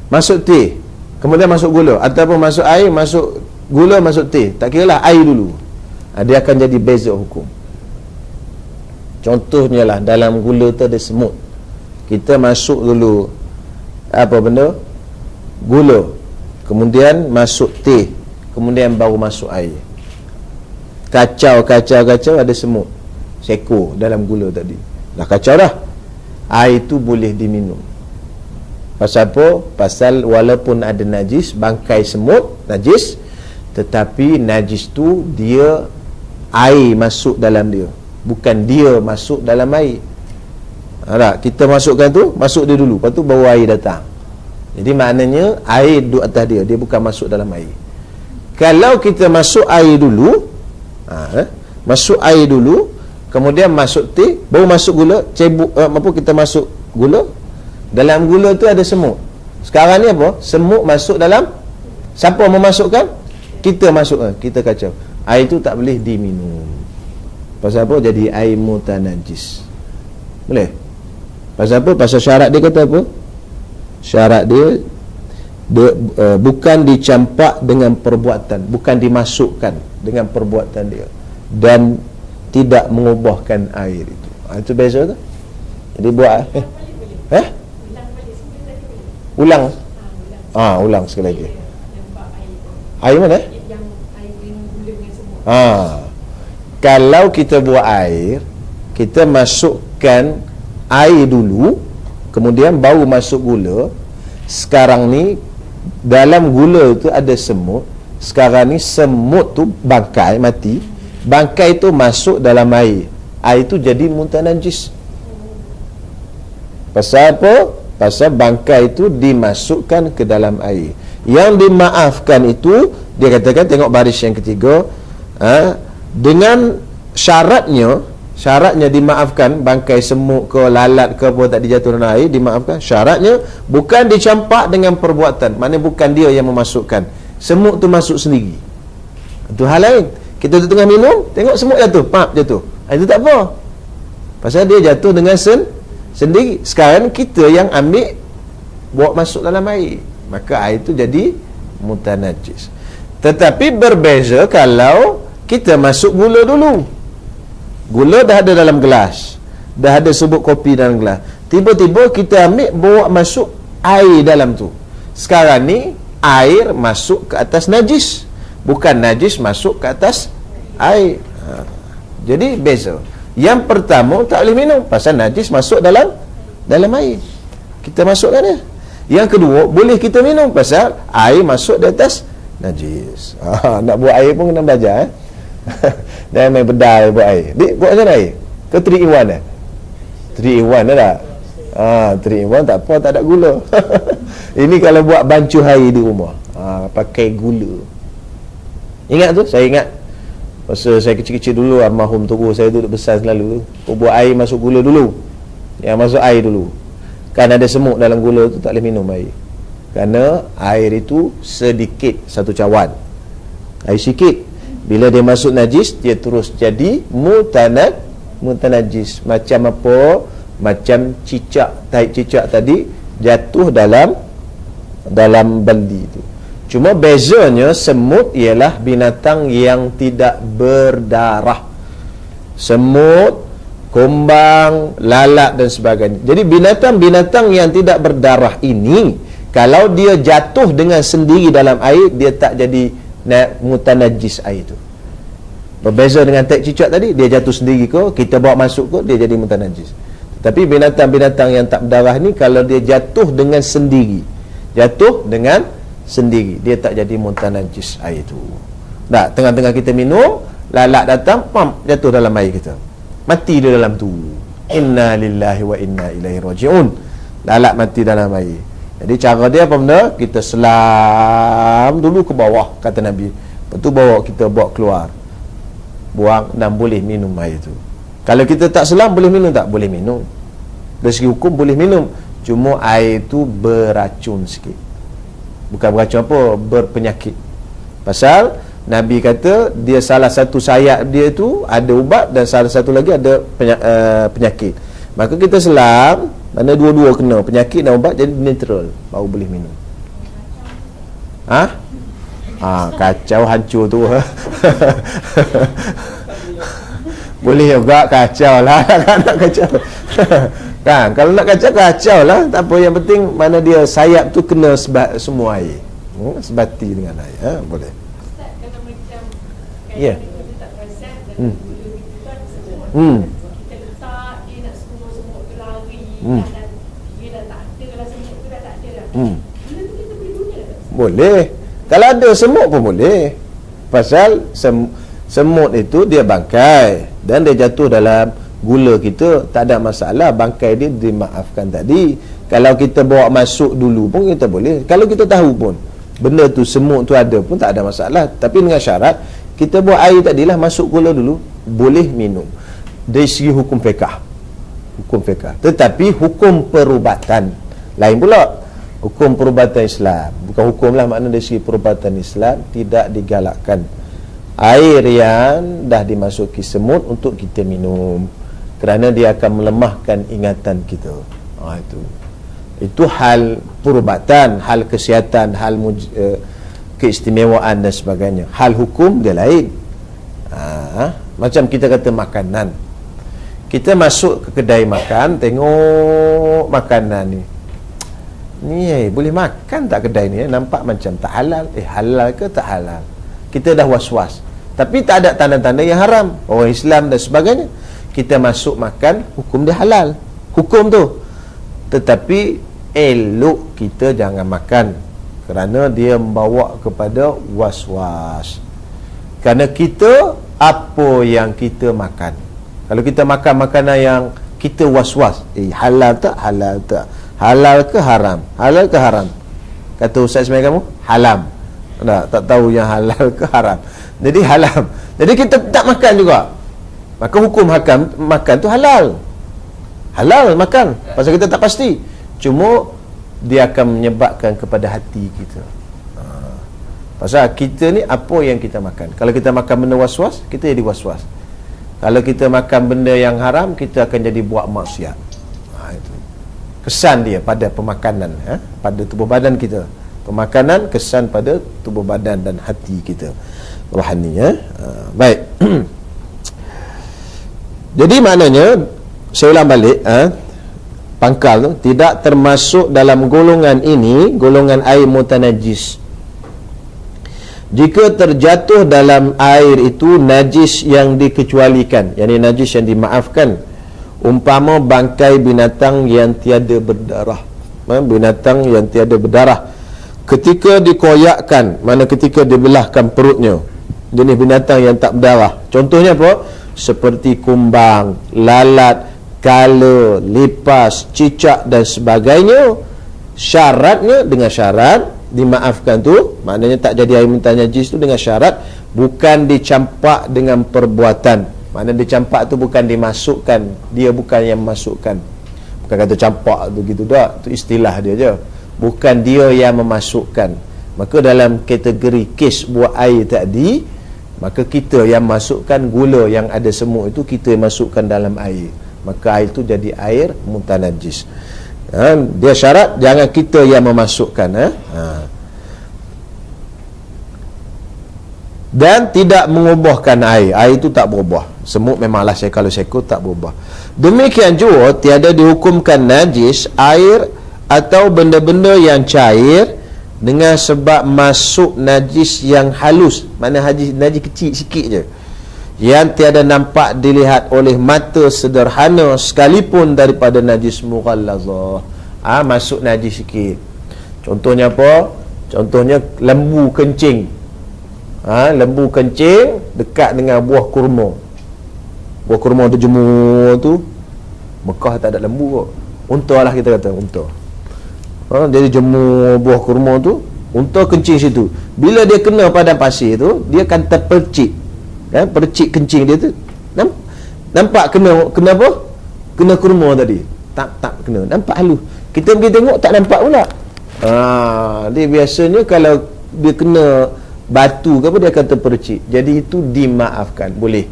masuk teh, kemudian masuk gula, ataupun masuk air, masuk gula, masuk teh, tak kira lah, air dulu, dia akan jadi beza hukum. Contohnya lah, dalam gula tu ada semut, kita masuk dulu apa benda? Gula, kemudian masuk teh, kemudian baru masuk air. Kacau ada semut, seko dalam gula tadi, dah kacau dah. Air itu boleh diminum. Pasal apa? Pasal walaupun ada najis, bangkai semut najis, tetapi najis tu dia air masuk dalam dia, bukan dia masuk dalam air. Kita masukkan tu, masuk dia dulu, lepas tu baru air datang. Jadi maknanya air duduk atas dia, dia bukan masuk dalam air. Kalau kita masuk air dulu, masuk air dulu, kemudian masuk teh, baru masuk gula, kita masuk gula, dalam gula tu ada semut. Sekarang ni apa? Semut masuk dalam, siapa memasukkan? Kita masuk, kita kacau. Air tu tak boleh diminum. Pasal apa? Jadi air mutanajis. Boleh? Pasal apa? Pasal syarat dia kata apa? Syarat dia bukan dicampak dengan perbuatan, bukan dimasukkan dengan perbuatan dia, dan tidak mengubahkan air itu. Itu beza tu. Jadi buat ulang. Ulang sekali lagi. Air mana? Kalau kita buat air, kita masukkan air dulu, kemudian baru masuk gula. Sekarang ni dalam gula tu ada semut. Sekarang ni semut tu bangkai mati, bangkai tu masuk dalam air. Air tu jadi muntah najis. Pasal apa? Pasal bangkai itu dimasukkan ke dalam air. Yang dimaafkan itu, dia katakan, tengok baris yang ketiga, dengan syaratnya dimaafkan, bangkai semut ke lalat ke apa tak dijatuh dalam air, dimaafkan. Syaratnya bukan dicampak dengan perbuatan, maknanya bukan dia yang memasukkan, semut tu masuk sendiri. Itu hal lain. Kita tengah minum, tengok semut jatuh, jatuh, itu tak apa, pasal dia jatuh dengan sendiri. Sekarang kita yang ambil, bawa masuk dalam air, maka air itu jadi muntah najis. Tetapi berbeza kalau kita masuk gula dulu. Gula dah ada dalam gelas, dah ada serbuk kopi dalam gelas, tiba-tiba kita ambil bawa masuk air dalam tu. Sekarang ni air masuk ke atas najis, bukan najis masuk ke atas air. Jadi beza. Yang pertama tak boleh minum pasal najis masuk dalam air, kita masukkan dia. Yang kedua boleh kita minum pasal air masuk di atas najis. Nak buat air pun kena belajar. Jangan main bedal buat air. Dik, buat macam mana air? Ke 3 in 1 3 in 1 tak? 3 in 1 tak apa, tak ada gula. Ini kalau buat bancuh air di rumah, pakai gula. Ingat tu? Saya ingat masa saya kecil-kecil dulu, almarhum tua saya tu besar selalu tu, buat air masuk gula dulu. Yang masuk air dulu. Kan ada semut dalam gula tu, tak boleh minum air. Kerana air itu sedikit, satu cawan. Air sikit. Bila dia masuk najis, dia terus jadi muntah najis. Macam apa? Macam cicak, tahi cicak tadi jatuh dalam baldi itu. Cuma bezanya semut ialah binatang yang tidak berdarah. Semut, kumbang, lalat dan sebagainya. Jadi binatang-binatang yang tidak berdarah ini, kalau dia jatuh dengan sendiri dalam air, dia tak jadi muntah najis air itu. Berbeza dengan tahi cicak tadi, dia jatuh sendiri ke, kita bawa masuk ke, dia jadi muntah najis. Tapi binatang-binatang yang tak berdarah ni, kalau dia jatuh dengan sendiri, dia tak jadi muntah najis air itu. Tak, tengah-tengah kita minum, lalat datang, jatuh dalam air kita, mati dia dalam tu. Inna lillahi wa inna ilaihi raji'un. Lalat mati dalam air. Jadi cara dia apa benda? Kita selam dulu ke bawah, kata Nabi. Lepas tu kita bawa keluar, buang, dan boleh minum air tu. Kalau kita tak selam, boleh minum tak? Boleh minum. Dari segi hukum boleh minum. Cuma air tu beracun sikit. Bukan beracun apa, berpenyakit. Pasal Nabi kata dia salah satu sayap dia tu ada ubat, dan salah satu lagi ada penyakit. Maka kita selam, mana dua-dua kena, penyakit dan ubat, jadi neutral, baru boleh minum. Kacau, hancur tu. Boleh juga kacau lah. Nak kacau kan, kalau nak kacau lah, tak apa. Yang penting mana dia sayap tu kena semua air, sebati dengan air. Boleh. Ya. Boleh. Kalau ada semut pun boleh. Pasal semut itu dia bangkai dan dia jatuh dalam gula kita, tak ada masalah. Bangkai dia dimaafkan tadi. Kalau kita bawa masuk dulu pun kita boleh. Kalau kita tahu pun benda tu, semut tu ada pun, tak ada masalah. Tapi dengan syarat kita buat air tadilah masuk gula dulu, boleh minum. Dari segi hukum fiqah. Tetapi hukum perubatan lain pula. Hukum perubatan Islam, bukan hukum lah, makna dari segi perubatan Islam tidak digalakkan air yang dah dimasuki semut untuk kita minum, kerana dia akan melemahkan ingatan kita. Itu hal perubatan, hal kesihatan, hal keistimewaan dan sebagainya. Hal hukum dia lain. Macam kita kata makanan, kita masuk ke kedai makan, tengok makanan ni boleh makan tak kedai ni? Nampak macam tak halal. Halal ke tak halal? Kita dah was-was, tapi tak ada tanda-tanda yang haram, orang Islam dan sebagainya. kita masuk makan, hukum dia halal, hukum tu. Tetapi elok kita jangan makan, kerana dia membawa kepada was-was. Kerana kita, apa yang kita makan, kalau kita makan makanan yang kita was-was, halal tak, halal tak, halal ke haram, halal ke haram, kata ustaz semai kamu, halam. Tak tahu yang halal ke haram, jadi halam. Jadi kita tak makan juga, maka hukum makan tu halal. Halal makan, pasal kita tak pasti. Cuma dia akan menyebabkan kepada hati kita. Pasal kita ni apa yang kita makan. Kalau kita makan benda was-was, kita jadi was-was. Kalau kita makan benda yang haram, kita akan jadi buat maksiat. Itu kesan dia pada pemakanan, pada tubuh badan kita. Pemakanan kesan pada tubuh badan dan hati kita rohani. Baik. Jadi maknanya, saya ulang balik, pangkal tu tidak termasuk dalam golongan ini, golongan air mutanajis. Jika terjatuh dalam air itu najis yang dikecualikan, yakni najis yang dimaafkan, umpama bangkai binatang yang tiada berdarah, binatang yang tiada berdarah, ketika dikoyakkan, mana ketika dibelahkan perutnya, jenis binatang yang tak berdarah. Contohnya apa? Seperti kumbang, lalat, kala, lipas, cicak dan sebagainya. Syaratnya, dengan syarat dimaafkan tu, maknanya tak jadi air muntah najis tu dengan syarat bukan dicampak dengan perbuatan. Maknanya dicampak tu bukan dimasukkan, dia bukan yang masukkan. Bukan kata campak tu gitu tak, tu istilah dia je. Bukan dia yang memasukkan. Maka dalam kategori kes buat air tadi, maka kita yang masukkan gula yang ada semut itu, kita yang masukkan dalam air, maka air itu jadi air muntah najis. Dia syarat jangan kita yang memasukkan. Dan tidak mengubahkan air. Air itu tak berubah. Semut memanglah kalau seko tak berubah. Demikian juga tiada dihukumkan najis air atau benda-benda yang cair dengan sebab masuk najis yang halus. Mana najis kecil sikit je, yang tiada nampak dilihat oleh mata sederhana sekalipun daripada najis mughallazah. Masuk najis sikit. Contohnya apa? Contohnya lembu kencing. Lembu kencing dekat dengan buah kurma. Buah kurma tu jemur tu, Mekah tak ada lembu kok. Unta lah kita kata, unta. Jadi jemur buah kurma tu, unta kencing situ. Bila dia kena padang pasir tu, dia akan terpercik. Percik kencing dia tu. Nampak kena apa? Kena kurma tadi. Tak kena. Nampak halus. Kita pergi tengok tak nampak pula. Dia biasanya kalau dia kena batu ke apa, dia akan terpercik. Jadi itu dimaafkan, boleh.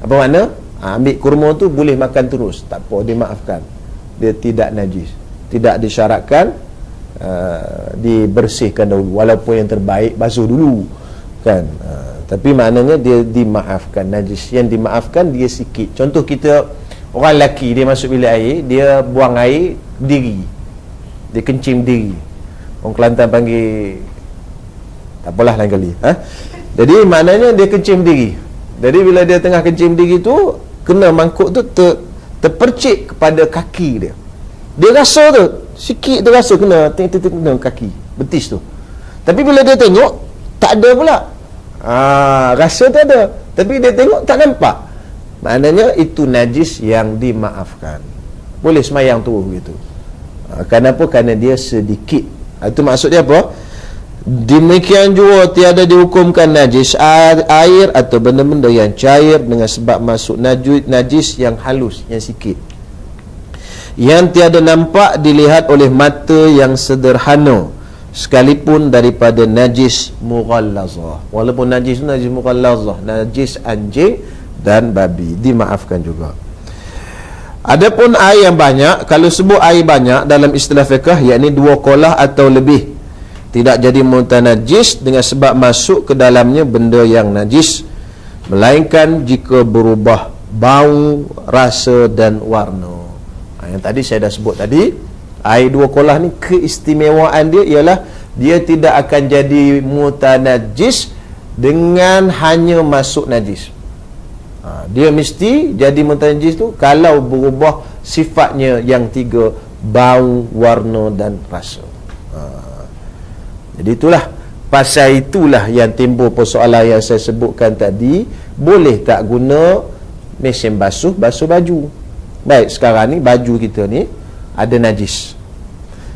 Apa makna? Ambil kurma tu boleh makan terus, tak apa, dimaafkan. Dia tidak najis. Tidak disyaratkan dibersihkan dahulu, walaupun yang terbaik basuh dulu kan. Tapi maknanya dia dimaafkan. Najis yang dimaafkan dia sikit. Contoh kita, orang lelaki dia masuk bilik air, dia buang air diri, dia kencing diri. Orang Kelantan panggil, tak apalah lain kali. Jadi maknanya dia kencing diri. Jadi bila dia tengah kencing diri tu, kena mangkuk tu terpercik kepada kaki dia. Dia rasa tu sikit, dia rasa kena kaki betis tu. Tapi bila dia tengok tak ada pula. Rasa tak ada, tapi dia tengok tak nampak. Maknanya itu najis yang dimaafkan. Boleh semayang tu gitu. Kenapa? Kerana dia sedikit. Itu maksud dia apa? Demikian juga tiada dihukumkan najis air atau benda-benda yang cair dengan sebab masuk najis yang halus, yang sikit, yang tiada nampak dilihat oleh mata yang sederhana sekalipun daripada najis mughallazah. Walaupun najis mughallazah, najis anjing dan babi, dimaafkan juga. Adapun air yang banyak, kalau sebut air banyak dalam istilah fiqh, yakni 2 kolah atau lebih, tidak jadi muntah najis dengan sebab masuk ke dalamnya benda yang najis, melainkan jika berubah bau, rasa dan warna. Yang tadi saya dah sebut tadi, air 2 kolah ni keistimewaan dia ialah dia tidak akan jadi mutanajis dengan hanya masuk najis. Dia mesti jadi mutanajis tu kalau berubah sifatnya yang 3, bau, warna dan rasa. Jadi itulah, pasal itulah yang timbul persoalan yang saya sebutkan tadi, boleh tak guna mesin basuh baju. Baik, sekarang ni baju kita ni ada najis,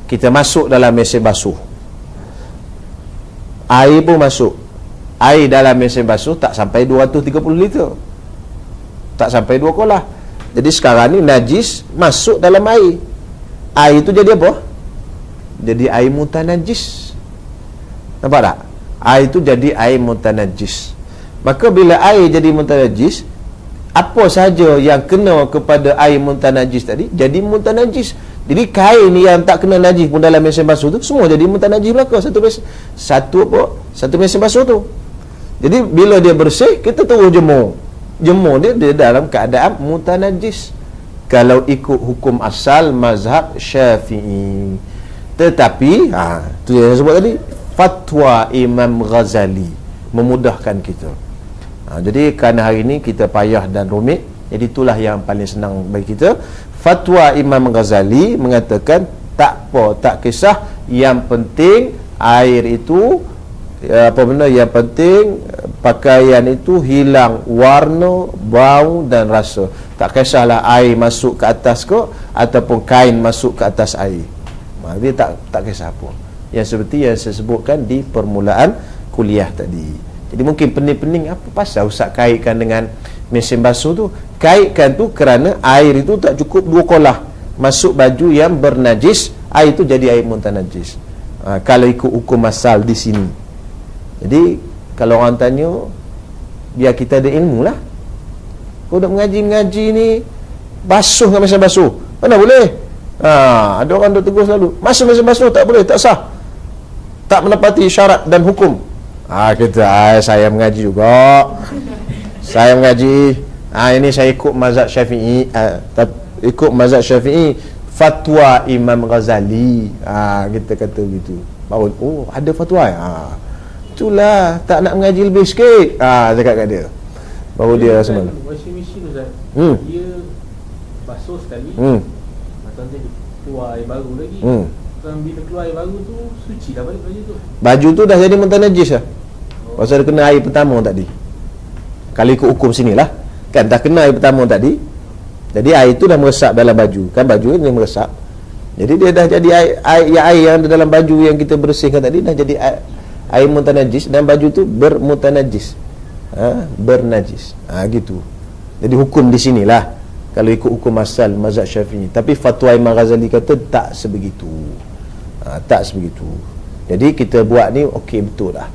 kita masuk dalam mesin basuh, air pun masuk. Air dalam mesin basuh tak sampai 230 liter, tak sampai 2 kolah. Jadi sekarang ni najis masuk dalam air. Air tu jadi apa? Jadi air mutanajis. Nampak tak? Air tu jadi air mutanajis. Maka bila air jadi mutanajis, apa sahaja yang kena kepada air mutanajis tadi jadi mutanajis. Jadi kain yang tak kena najis pun dalam mesin basuh tu semua jadi mutanajis belaka. Satu mesin basuh tu. Jadi bila dia bersih, kita terus jemur dia dalam keadaan mutanajis kalau ikut hukum asal mazhab Syafi'i. Tetapi tu yang saya sebut tadi, fatwa Imam Ghazali memudahkan kita. Jadi kerana hari ini kita payah dan rumit, jadi itulah yang paling senang bagi kita. Fatwa Imam Ghazali mengatakan tak apa, tak kisah, yang penting air itu apa benda, yang penting pakaian itu hilang warna, bau dan rasa. Tak kisahlah air masuk ke atas ke ataupun kain masuk ke atas air. Dia tak kisah apa. Yang seperti yang saya sebutkan di permulaan kuliah tadi. Jadi mungkin pening-pening, apa pasal Ustaz kaitkan dengan mesin basuh tu? Kaitkan tu kerana air itu tak cukup 2 kolah masuk baju yang bernajis, air itu jadi air mutanajis. Kalau ikut hukum asal di sini. Jadi kalau orang tanya, biar kita ada ilmu lah. Kau dah mengaji ni basuh dengan mesin basuh, mana boleh? Ada orang dah tegur selalu, masuk mesin basuh tak boleh, tak sah, tak menepati syarat dan hukum. Saya mengaji juga. Saya mengaji. Ini saya ikut mazhab Syafi'i. Ikut mazhab Syafi'i, fatwa Imam Ghazali. Kita kata begitu. Baru, ada fatwa. Itulah, tak nak mengaji lebih sikit. Cakap kat dia. Baru dia semua. Washing machine Ustaz. Dia basuh sekali. Nanti keluar air baru lagi. Bila keluar air baru tu, suci dah balik baju tu. Baju tu dah jadi mutanajis dah. Pasal dia kena air pertama tadi. Kalau ikut hukum sinilah, kan dah kena air pertama tadi. Jadi air tu dah meresap dalam baju. Kan baju ni meresap. Jadi dia dah jadi air yang ada dalam baju yang kita bersihkan tadi dah jadi air mutanajis, dan baju tu bermutanajis. Bernajis. Gitu. Jadi hukum di sinilah kalau ikut hukum asal mazhab Syafi'i. Tapi fatwa Imam Ghazali kata tak sebegitu. Tak sebegitu. Jadi kita buat ni okey betul dah.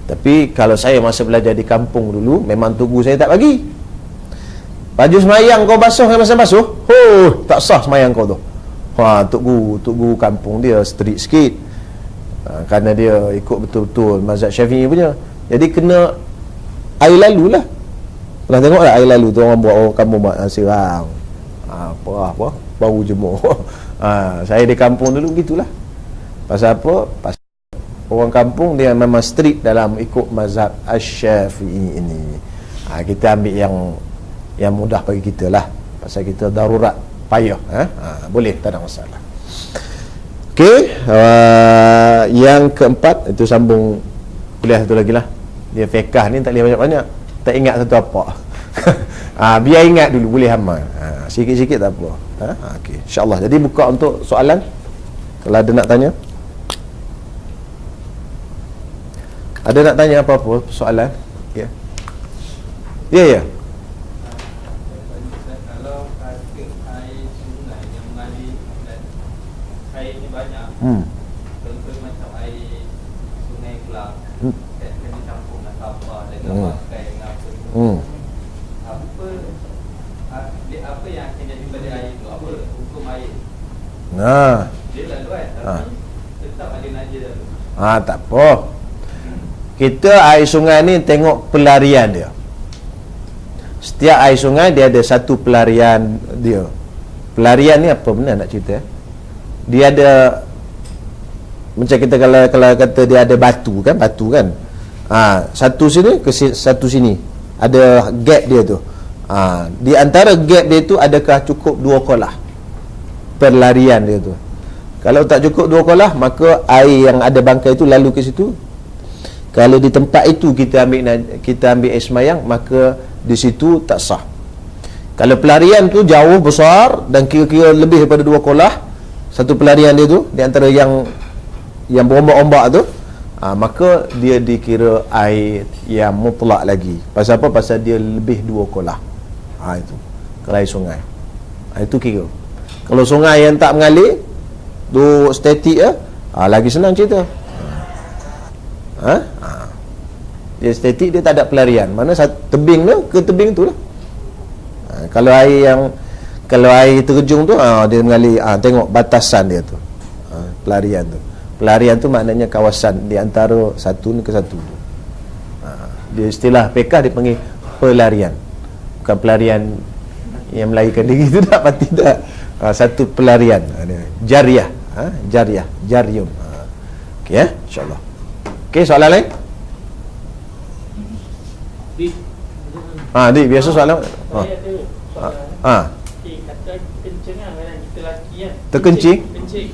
Tapi kalau saya masa belajar di kampung dulu, memang tugu saya tak bagi. Baju semayang kau basuh dengan mesin basuh, tak sah semayang kau tu. Tugu kampung dia strict sikit. Kerana dia ikut betul-betul mazhab Syafi'i punya. Jadi kena air lalu lah. Pernah tengok tak air lalu tu orang buat, orang kampung buat siram. Apa baru jemur. Saya di kampung dulu gitulah. Pasal apa? Pasal orang kampung dia memang strict dalam ikut mazhab Asy-Syafi'i ini. Kita ambil yang mudah bagi kita lah. Pasal kita darurat, payah. Boleh, tak ada masalah. Okey, yang keempat itu sambung kuliah satu lagi lah. Dia fiqh ni tak boleh banyak-banyak. Tak ingat satu apa. Biar ingat dulu, boleh hafal. Sikit-sikit tak apa. Okey, insya-Allah. Jadi buka untuk soalan. Kalau ada nak tanya. Ada nak tanya apa-apa soalan? Ya. Ya. Kalau air sungai yang mengalir dan air ni banyak, contoh macam air sungai Kelang, kena campur dengan sampah dengan pakai dengan apa tu. Apa yang akan jadi pada air tu? Apa hukum air? Dia lalu tapi tetap ada najis tu. Tak apa. Kita air sungai ni tengok pelarian dia. Setiap air sungai dia ada satu pelarian dia. Pelarian ni apa benar nak cerita? Dia ada, macam kita kalau kata dia ada batu kan. Satu sini ke satu sini. Ada gap dia tu. Di antara gap dia tu adakah cukup 2 kolah perlarian dia tu. Kalau tak cukup 2 kolah, maka air yang ada bangkai itu lalu ke situ. Kalau di tempat itu kita ambil air semayang, maka di situ tak sah. Kalau pelarian tu jauh besar dan kira-kira lebih daripada 2 kolah, satu pelarian dia tu di antara yang berombak-ombak tu, maka dia dikira air yang mutlak lagi. Pasal apa? Pasal dia lebih 2 kolah. Itu kalau air sungai. Itu kira. Kalau sungai yang tak mengalir, duk statik lagi senang cerita. Dia statik, dia tak ada pelarian. Mana tebing tu ke tebing tu lah. Kalau air terjun tu, dia mengalir. Tengok batasan dia tu, pelarian tu. Pelarian tu maknanya kawasan di antara satu ke satu. Dia istilah PK dipanggil pelarian. Bukan pelarian yang melarikan diri tu tak, pasti tak. Satu pelarian. Jariah. Jarium. Okey insya-Allah. Okey, soalan lain? Dik biasa soalan. Saya ada soalan. Kata kencing kan, kadang kita lelaki kan Terkencing? Kencing.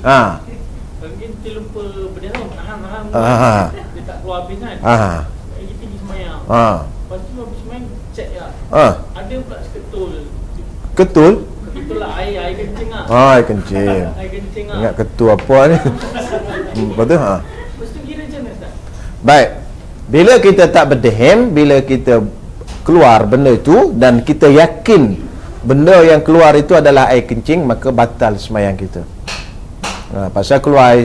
Mungkin kita lupa berderang, nahan. Dia tak keluar habis kan. Kita pergi semayang. Lepas tu habis semayang, check lah. Ada pula ketul. Ketul? Ketul lah, air kencing lah. Air kencing. Air kencing lah. Ingat ketul apa ni? Lepas tu Lepas tu kira macam mana Ustaz? Baik. Bila kita tak berdehem, bila kita keluar benda itu dan kita yakin benda yang keluar itu adalah air kencing, maka batal semayang kita. Pasal keluar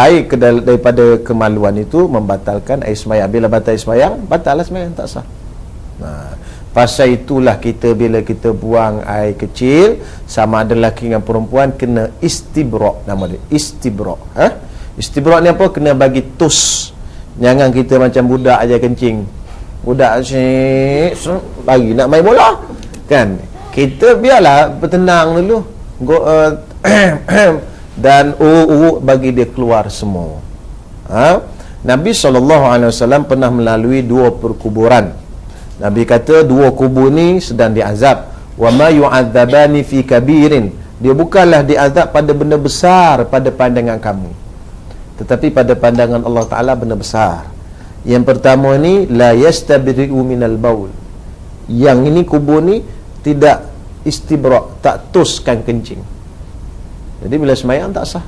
air daripada kemaluan itu membatalkan air semayang. Bila batal air semayang, batal lah semayang, tak sah. Pasal itulah kita bila kita buang air kecil, sama ada lelaki dengan perempuan, kena istibrak. Nama dia istibrak. Istibrak ni apa? Kena bagi tus. Jangan kita macam budak aja kencing. Budak asyik bagi nak main bola kan. Kita biarlah bertenang dulu, dan urut bagi dia keluar semua. Nabi SAW pernah melalui 2 perkuburan. Nabi kata 2 kubur ni sedang diazab. Wa ma yu'adzabani fi kabirin. Dia bukanlah diazab pada benda besar pada pandangan kamu, tetapi pada pandangan Allah Ta'ala benda besar. Yang pertama ni, la yastabri'u minal baul. Yang ini kubur ni tidak istibrak, tak tuskan kencing. Jadi bila semayang tak sah.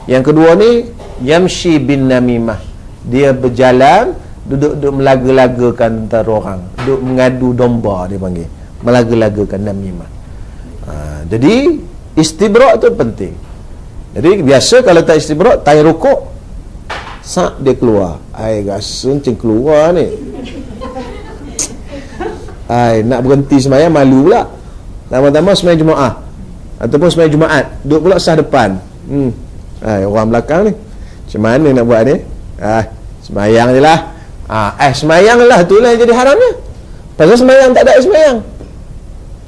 Yang kedua ni, yamshi bin namimah. Dia berjalan, duduk melaga-lagakan antara orang, duduk mengadu domba, dia panggil melaga-lagakan namimah. Jadi istibrak tu penting. Jadi biasa kalau tak istibrak, time rukuk sak dia keluar air, rasa macam keluar ni. Nak berhenti semayang malu pula. Lama-lama semayang Jumaat ataupun semayang Jumaat, duduk pula sah depan. Orang belakang ni macam mana nak buat ni? Semayang je lah. Semayang lah, itulah yang jadi haramnya. Pasal semayang tak ada semayang,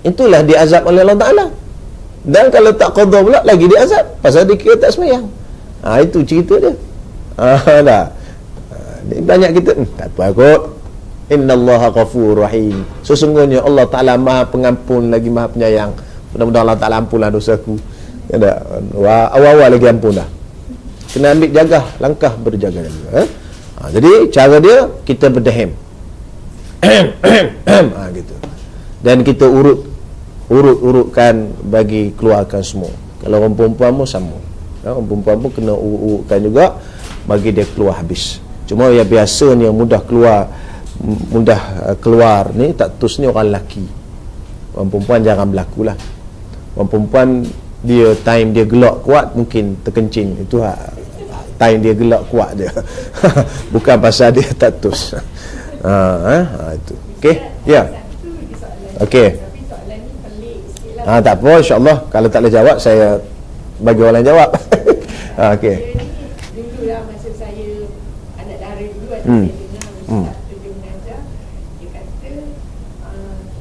itulah diazab oleh Allah Ta'ala. Dan kalau tak qadha pula lagi diazab, pasal dia kira tak semayang. Itu cerita dia. Banyak kita tak apa kot. Innallaha ghafurur rahim. Sesungguhnya Allah Ta'ala Maha Pengampun lagi Maha Penyayang. Mudah-mudahan Allah Ta'ala ampunlah dosaku. Awal-awal lagi ampun dah. Kena ambil jaga, langkah berjaga-jaga. Jadi cara dia, kita berdehem. Gitu. Dan kita urutkan bagi keluarkan semua. Kalau orang perempuan pun sama. Orang perempuan pun kena urutkan juga bagi dia keluar habis. Cuma yang biasanya mudah keluar ni tak tus ni orang lelaki. Orang perempuan jarang berlaku lah. Orang perempuan dia time dia gelak kuat mungkin terkencing. Itu time dia gelak kuat dia. Bukan pasal dia tak tus. Itu. Okey? Ya. Okey. Tak apa, insya-Allah kalau tak boleh jawab saya bagi orang lain jawab. Okey. Dulu lah masa saya anak dara dulu ada saya dengar Ustaz tu dia mengajar, dia kata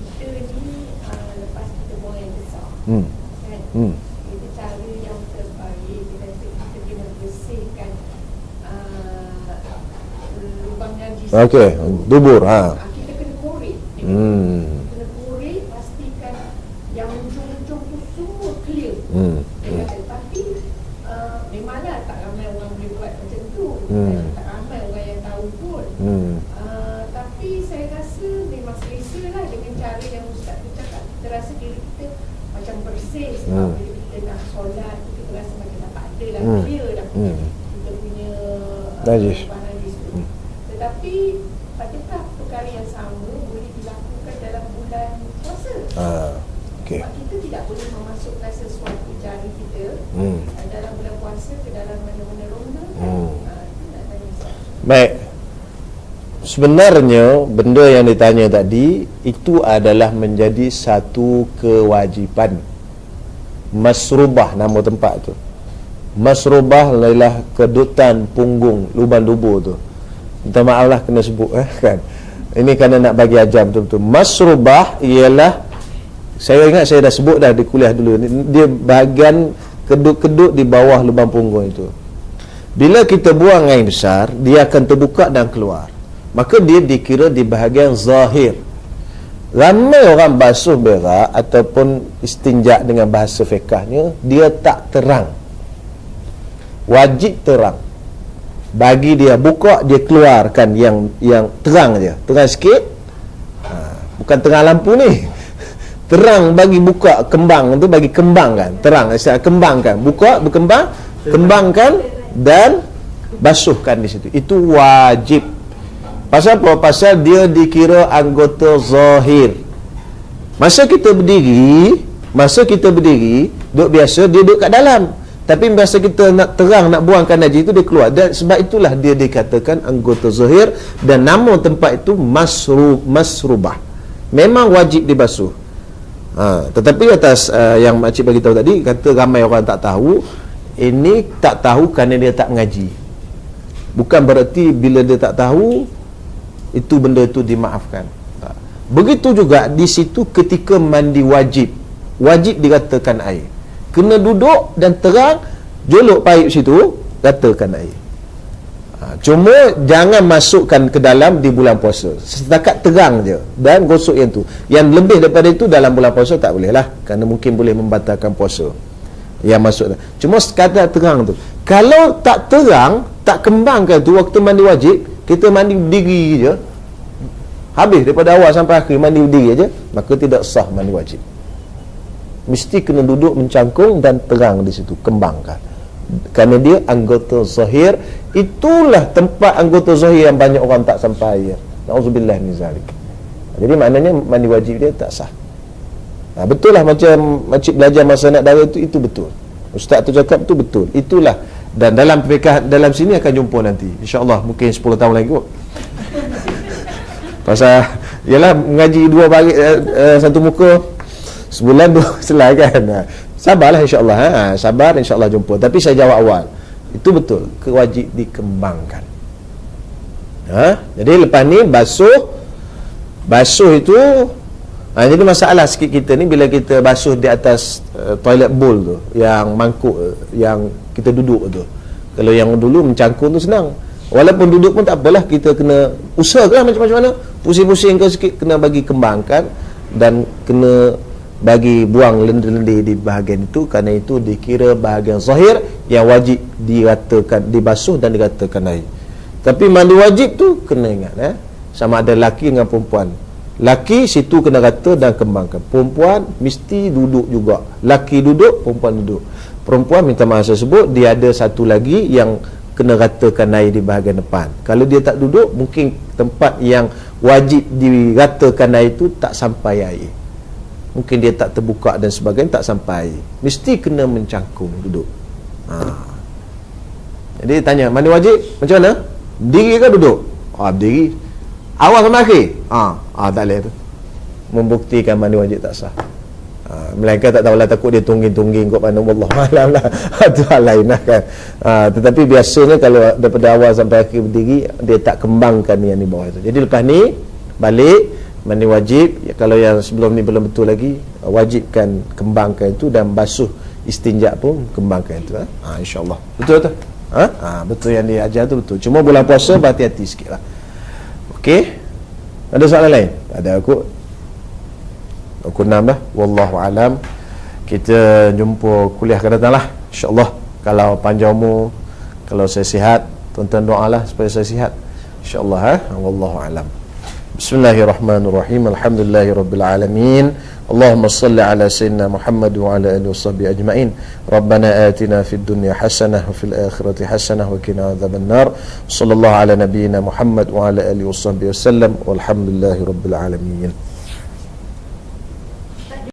kita ni lepas kita buang air besar kan, kita cara yang terbaik, dia kata kita kena bersihkan lubang najis. Okey, dubur. Kita kena korek. Kena korek Tak ramai orang yang tahu pun. Tapi saya rasa memang selesa lah dengan cara yang Ustaz tu cakap. Kita rasa diri kita macam bersih sebab bila kita nak solat kita rasa macam tak ada dah, clear dah kita punya najis tu. Tetapi adakah perkara yang sama boleh dilakukan dalam bulan puasa? Okay. Sebab kita tidak boleh memasukkan sesuatu jari kita dalam bulan puasa ke dalam mana-mana rongga. Itu nak tanya Ustaz. Baik. Sebenarnya benda yang ditanya tadi itu adalah menjadi satu kewajipan. Masrubah nama tempat tu. Masrubah adalah kedutan punggung lubang dubur tu. Minta maaf lah kena sebut kan. Ini kerana nak bagi ajar betul-betul. Masrubah ialah, saya ingat saya dah sebut dah di kuliah dulu, dia bahagian kedut-kedut di bawah lubang punggung itu. Bila kita buang air besar, dia akan terbuka dan keluar. Maka dia dikira di bahagian zahir. Ramai orang basuh berak ataupun istinja dengan bahasa fiqahnya, dia tak terang. Wajib terang. Bagi dia buka, dia keluarkan yang terang je. Terang sikit. Bukan terang lampu ni. Terang bagi buka kembang tu, bagi kembangkan. Terang, saya kembangkan. Buka, berkembang, kembangkan dan basuhkan di situ. Itu wajib. Pasal apa? Pasal dia dikira anggota zahir. Masa kita berdiri, duduk biasa, dia duduk kat dalam. Tapi masa kita nak terang, nak buangkan najis itu, dia keluar. Dan sebab itulah dia dikatakan anggota zahir. Dan nama tempat itu masrubah. Memang wajib dibasuh. Tetapi atas yang makcik bagi tahu tadi, kata ramai orang tak tahu. Ini tak tahu kerana dia tak ngaji. Bukan berarti bila dia tak tahu itu benda itu dimaafkan. Begitu juga di situ ketika mandi wajib diratakan air. Kena duduk dan terang, jolok paip situ, ratakan air. Cuma jangan masukkan ke dalam di bulan puasa. Setakat terang je dan gosok yang tu. Yang lebih daripada itu dalam bulan puasa tak boleh lah, kerana mungkin boleh membatalkan puasa. Yang masuk. Cuma sekadar terang tu. Kalau tak terang, tak kembangkan tu waktu mandi wajib, kita mandi berdiri je, habis daripada awal sampai akhir mandi berdiri je, maka tidak sah mandi wajib. Mesti kena duduk mencangkung dan terang di situ, kembangkan. Kerana dia anggota zahir. Itulah tempat anggota zahir yang banyak orang tak sampai air. Na'udzubillah min zalik. Jadi maknanya mandi wajib dia tak sah. Betul lah macam makcik belajar masa nak darah itu betul. Ustaz tu cakap tu betul. Itulah. Dan dalam fiqh dalam sini akan jumpa nanti. InsyaAllah mungkin 10 tahun lagi kot. Pasal ialah mengaji 2 baris satu muka, sebulan 2 selai kan. Sabarlah insya-Allah. Sabar, insya-Allah jumpa. Tapi saya jawab awal. Itu betul, kewajib dikembangkan. Jadi lepas ni basuh itu jadi masalah sikit kita ni bila kita basuh di atas toilet bowl tu, yang mangkuk yang kita duduk tu. Kalau yang dulu mencangkung tu senang. Walaupun duduk pun tak apalah, kita kena usahakan macam mana. Pusing-pusing ke sikit, kena bagi kembangkan dan kena bagi buang lendir-lendir di bahagian itu, kerana itu dikira bahagian zahir yang wajib diratakan, dibasuh dan diratakan air. Tapi mandi wajib tu kena ingat sama ada laki dengan perempuan. Laki situ kena rata dan kembangkan. Perempuan mesti duduk juga. Laki duduk, perempuan duduk. Perempuan minta maaf saya sebut, dia ada satu lagi yang kena ratakan air di bahagian depan. Kalau dia tak duduk, mungkin tempat yang wajib diratakan air itu tak sampai air. Mungkin dia tak terbuka dan sebagainya, tak sampai air. Mesti kena mencangkung duduk. Jadi tanya, mandi wajib macam mana? Berdiri ke duduk? Berdiri. Awal sampai akhir? Tak boleh tu. Membuktikan mandi wajib tak sah. Melainkan tak tahulah, takut dia tungging-tungging kot mana, wallahu alam lah. Itu hal lain lah kan. Tetapi biasanya kalau daripada awal sampai akhir berdiri, dia tak kembangkan yang di bawah itu. Jadi lepas ni balik mandi wajib. Kalau yang sebelum ni belum betul lagi, wajibkan kembangkan itu, dan basuh istinja pun kembangkan itu. InsyaAllah betul tak? Betul yang dia ajar tu betul. Cuma bulan puasa berhati-hati sikit lah. Okey, ada soalan lain? Ada aku 6 dah. Wallahu alam. Kita jumpa kuliah akan datang lah, InsyaAllah. Kalau panjang umur, kalau saya sihat, Tuan-tuan doalah supaya saya sihat, insya-Allah. Wallahu alam. Bismillahirrahmanirrahim. Alhamdulillahirabbil alamin. Allahumma salli ala sayyidina Muhammad wa ala alihi washabbihi ajma'in. Rabbana atina fid dunya hasanah wa fil akhirati hasanah wa qina adzabannar. Sallallahu ala nabiyyina Muhammad wa ala alihi washabbihi wasallam. Walhamdulillahirabbil alamin.